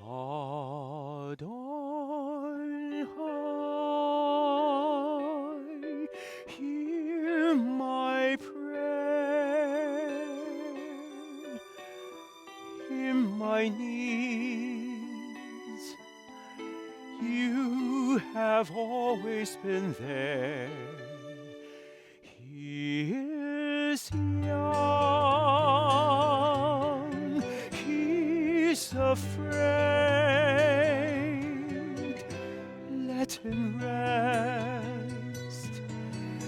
God on high, hear my prayer. In my needs, you have always been there. He is young, he's afraid. Let him rest,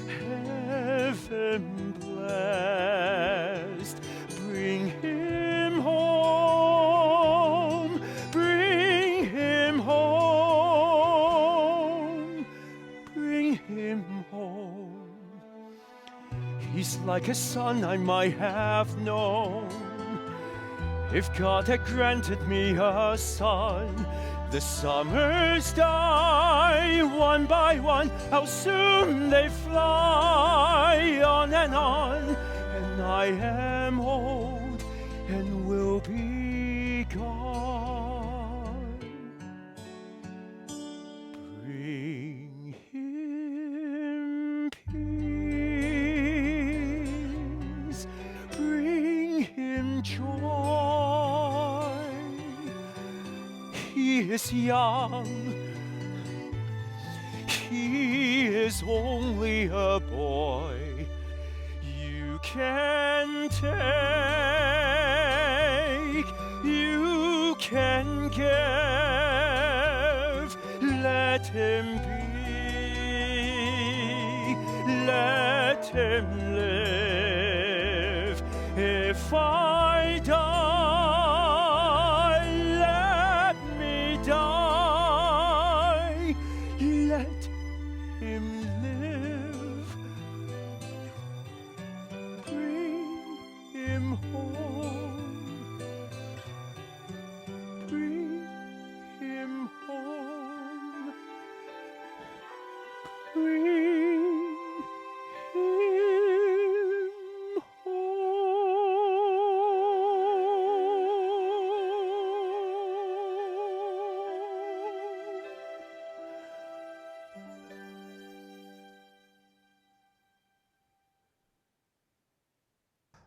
heaven blessed. Bring him home, bring him home, bring him home. He's like a son I might have known. If God had granted me a son, the summers die one by one. How soon they fly on, and I am old and will be gone. Bring him peace, he is young. He is only a boy. You can take, you can give. Let him be, let him live. If I die, let me die. Let him live. Bring him home. Bring him home. Bring him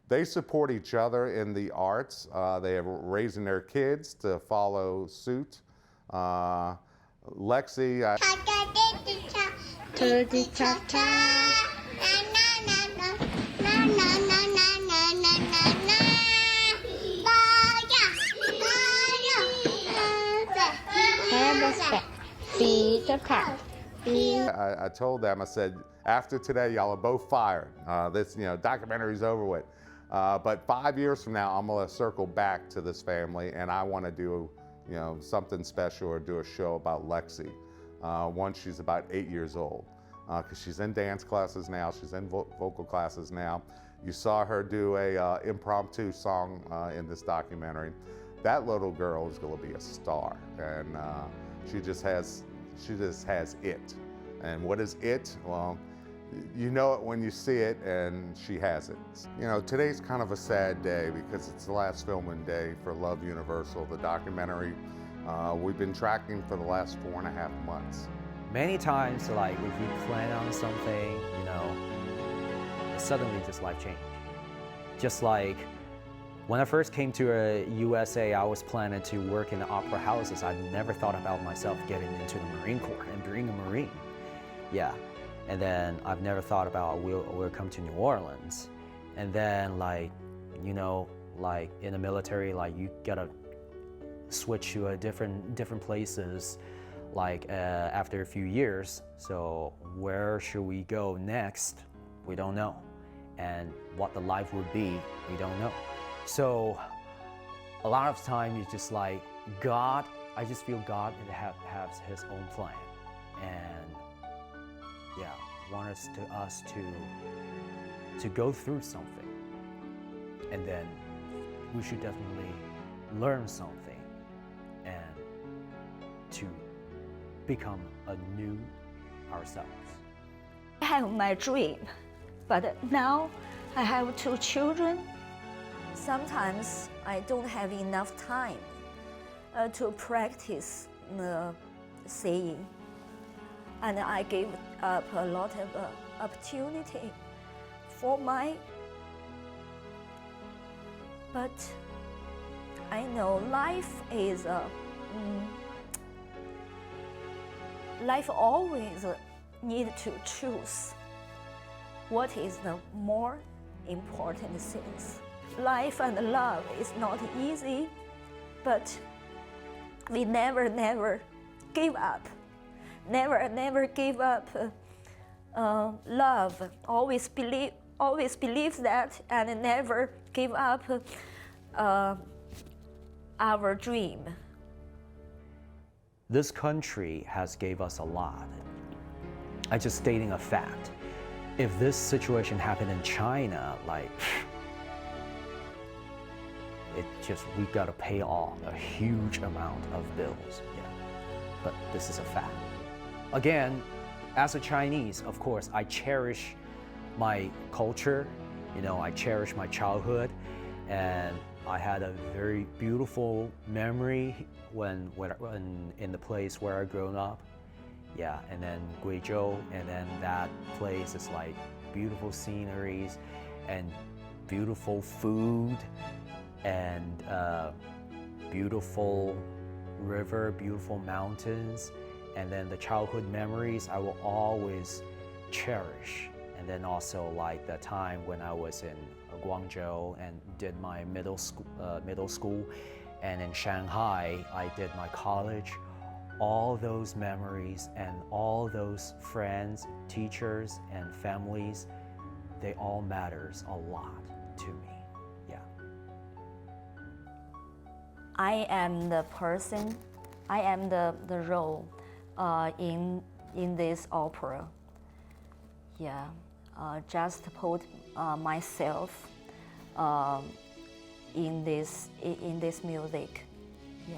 They support each other in the arts. They are raising their kids to follow suit. Lexi, I told them, I said, after today, y'all are both fired. This, documentary's over with. But 5 years from now, I'm gonna circle back to this family, and I want to do, something special or do a show about Lexi once she's about 8 years old, because she's in dance classes now, she's in vocal classes now. You saw her do a impromptu song in this documentary. That little girl is gonna be a star, and she just has it. And what is it? Well, you know it when you see it, and she has it. Today's kind of a sad day because it's the last filming day for Love Universal, the documentary we've been tracking for the last 4.5 months. Many times, like if you plan on something, suddenly just life change. Just like when I first came to USA, I was planning to work in the opera houses. I never thought about myself getting into the Marine Corps and being a Marine. Yeah. And then I've never thought about we'll come to New Orleans. And then like in the military, like you gotta switch to different places after a few years. So where should we go next? We don't know. And what the life would be, we don't know. So a lot of time it's just like God, I just feel God has his own plan. And yeah, want us to go through something, and then we should definitely learn something and to become a new ourselves. I have my dream, but now I have 2 children. Sometimes I don't have enough time to practice singing. And I gave up a lot of opportunity for but I know life is life always need to choose what is the more important things. Life and love is not easy, but we never give up. Never give up love. Always believe that, and never give up our dream. This country has gave us a lot. I'm just stating a fact. If this situation happened in China, we gotta pay off a huge amount of bills. But this is a fact. Again, as a Chinese, of course, I cherish my culture. I cherish my childhood, and I had a very beautiful memory when in the place where I grew up. Yeah, and then Guizhou, and then that place is like beautiful sceneries and beautiful food and beautiful river, beautiful mountains, and then the childhood memories I will always cherish. And then also like the time when I was in Guangzhou and did my middle school, and in Shanghai I did my college. All those memories and all those friends, teachers, and families, they all matters a lot to me. Yeah. I am the person, I am the role in this opera. Yeah, just put myself in this music. Yeah.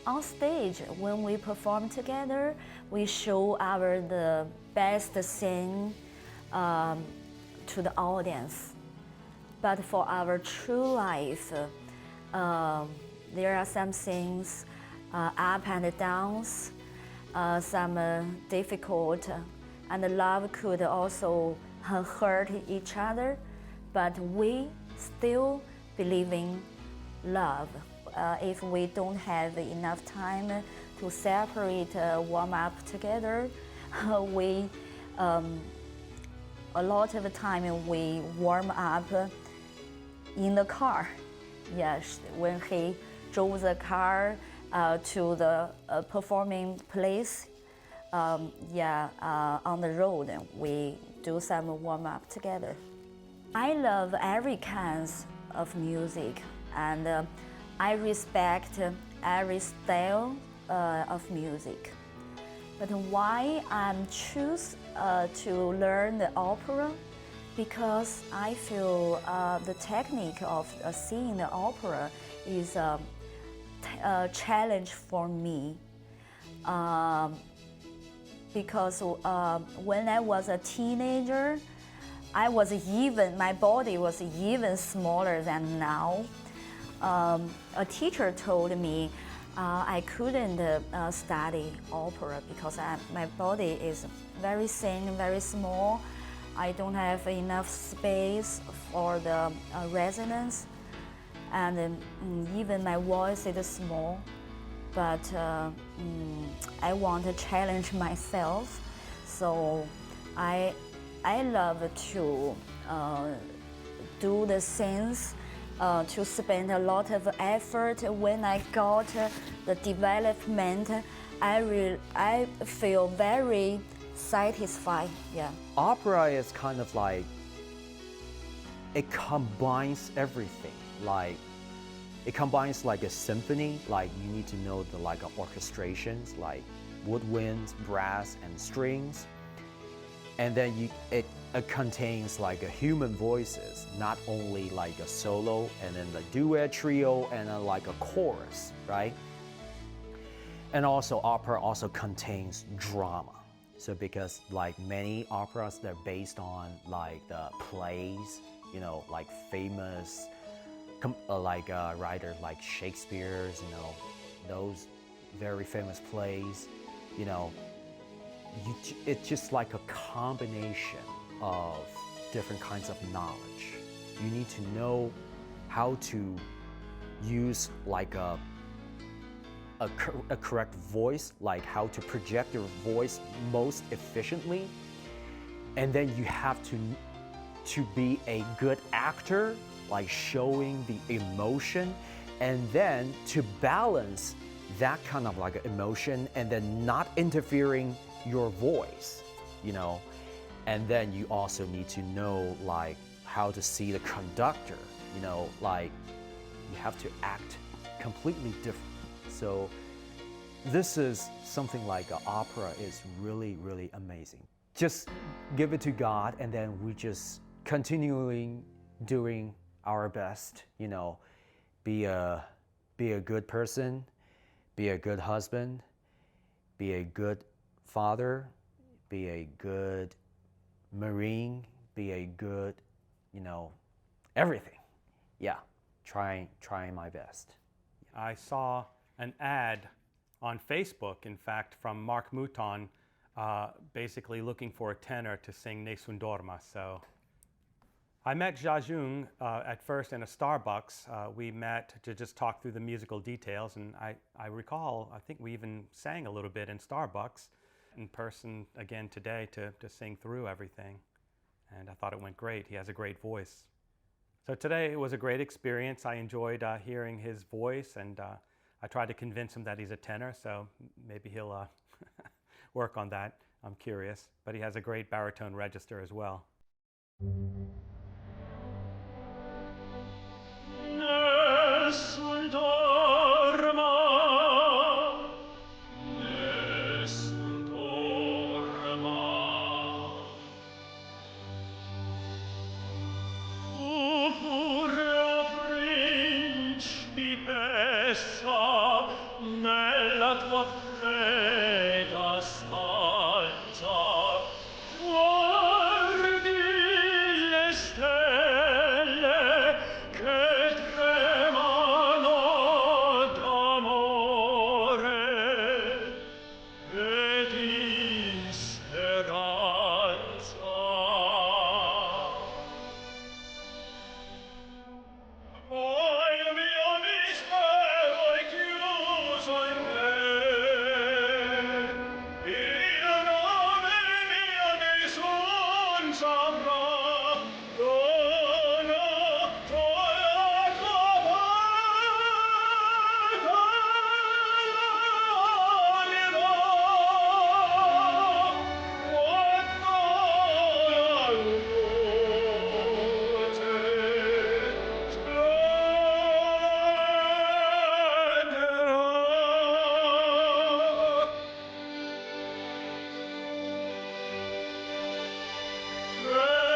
On stage, when we perform together, we show the best thing to the audience. But for our true life, there are some things up and downs, some difficult, and love could also hurt each other, but we still believe in love. If we don't have enough time to separate, warm up together, we a lot of the time we warm up in the car. Yes, when he drove the car to the performing place, on the road, we do some warm up together. I love every kind of music, and I respect every style of music. But why I'm choose to learn the opera? Because I feel the technique of singing the opera is a challenge for me. Because when I was a teenager, my body was even smaller than now. A teacher told me I couldn't study opera because my body is very thin, very small. I don't have enough space for the resonance, and even my voice is small. But I want to challenge myself, so I love to do the things, to spend a lot of effort. When I got the development, I feel very satisfied. Yeah. Opera is kind of like, it combines everything. Like, it combines like a symphony, like you need to know the orchestrations, like woodwinds, brass, and strings. And then it contains like a human voices, not only like a solo and then the duet trio and then like a chorus, right? And also opera also contains drama. So because like many operas, they're based on like the plays, like famous writers like Shakespeare's, those very famous plays, it's just like a combination of different kinds of knowledge. You need to know how to use like a correct voice, like how to project your voice most efficiently. And then you have to be a good actor, like showing the emotion, and then to balance that kind of like emotion and then not interfering your voice, and then you also need to know like how to see the conductor, like you have to act completely different. So this is something like an opera is really, really amazing. Just give it to God, and then we just continuing doing our best, be a good person, be a good husband, be a good father, be a good Marine, be a good, everything. Yeah, trying my best. I saw an ad on Facebook, in fact, from Mark Mouton, basically looking for a tenor to sing Nessun Dorma. So I met Jia at first in a Starbucks. We met to just talk through the musical details, and I recall, I think we even sang a little bit in Starbucks, in person again today to sing through everything. And I thought it went great. He has a great voice. So today it was a great experience. I enjoyed hearing his voice, and I tried to convince him that he's a tenor, so maybe he'll work on that. I'm curious. But he has a great baritone register as well. Nessun dorma, nessun dorma. Tu pure, principessa, nella tua fredda stanza, guardi le stelle che tremano d'amore e di speranza. Poi il mio mistero è chiuso in te, il nome mio nessun saprà, dona la tua l'anima, quando la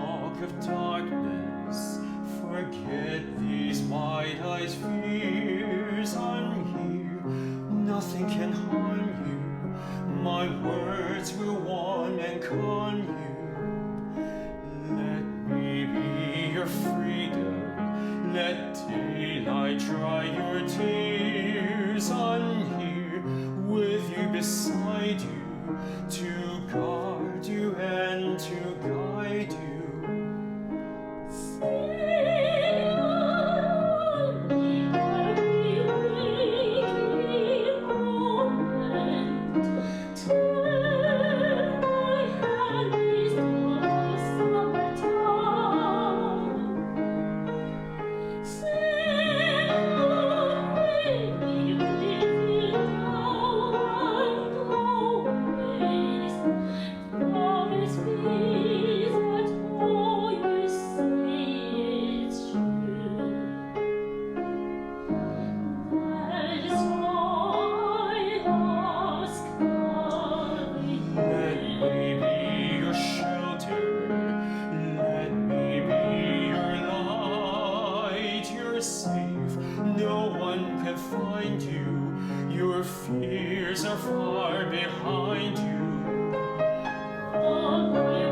luce of darkness, forget these wide-eyed fears. I'm here, nothing can harm you. My words will warm and calm you. Let me be your freedom. Let daylight dry your tears. I'm here with you, beside you, to guard you and to guide you. Tell can find you. Your fears are far behind you. Oh,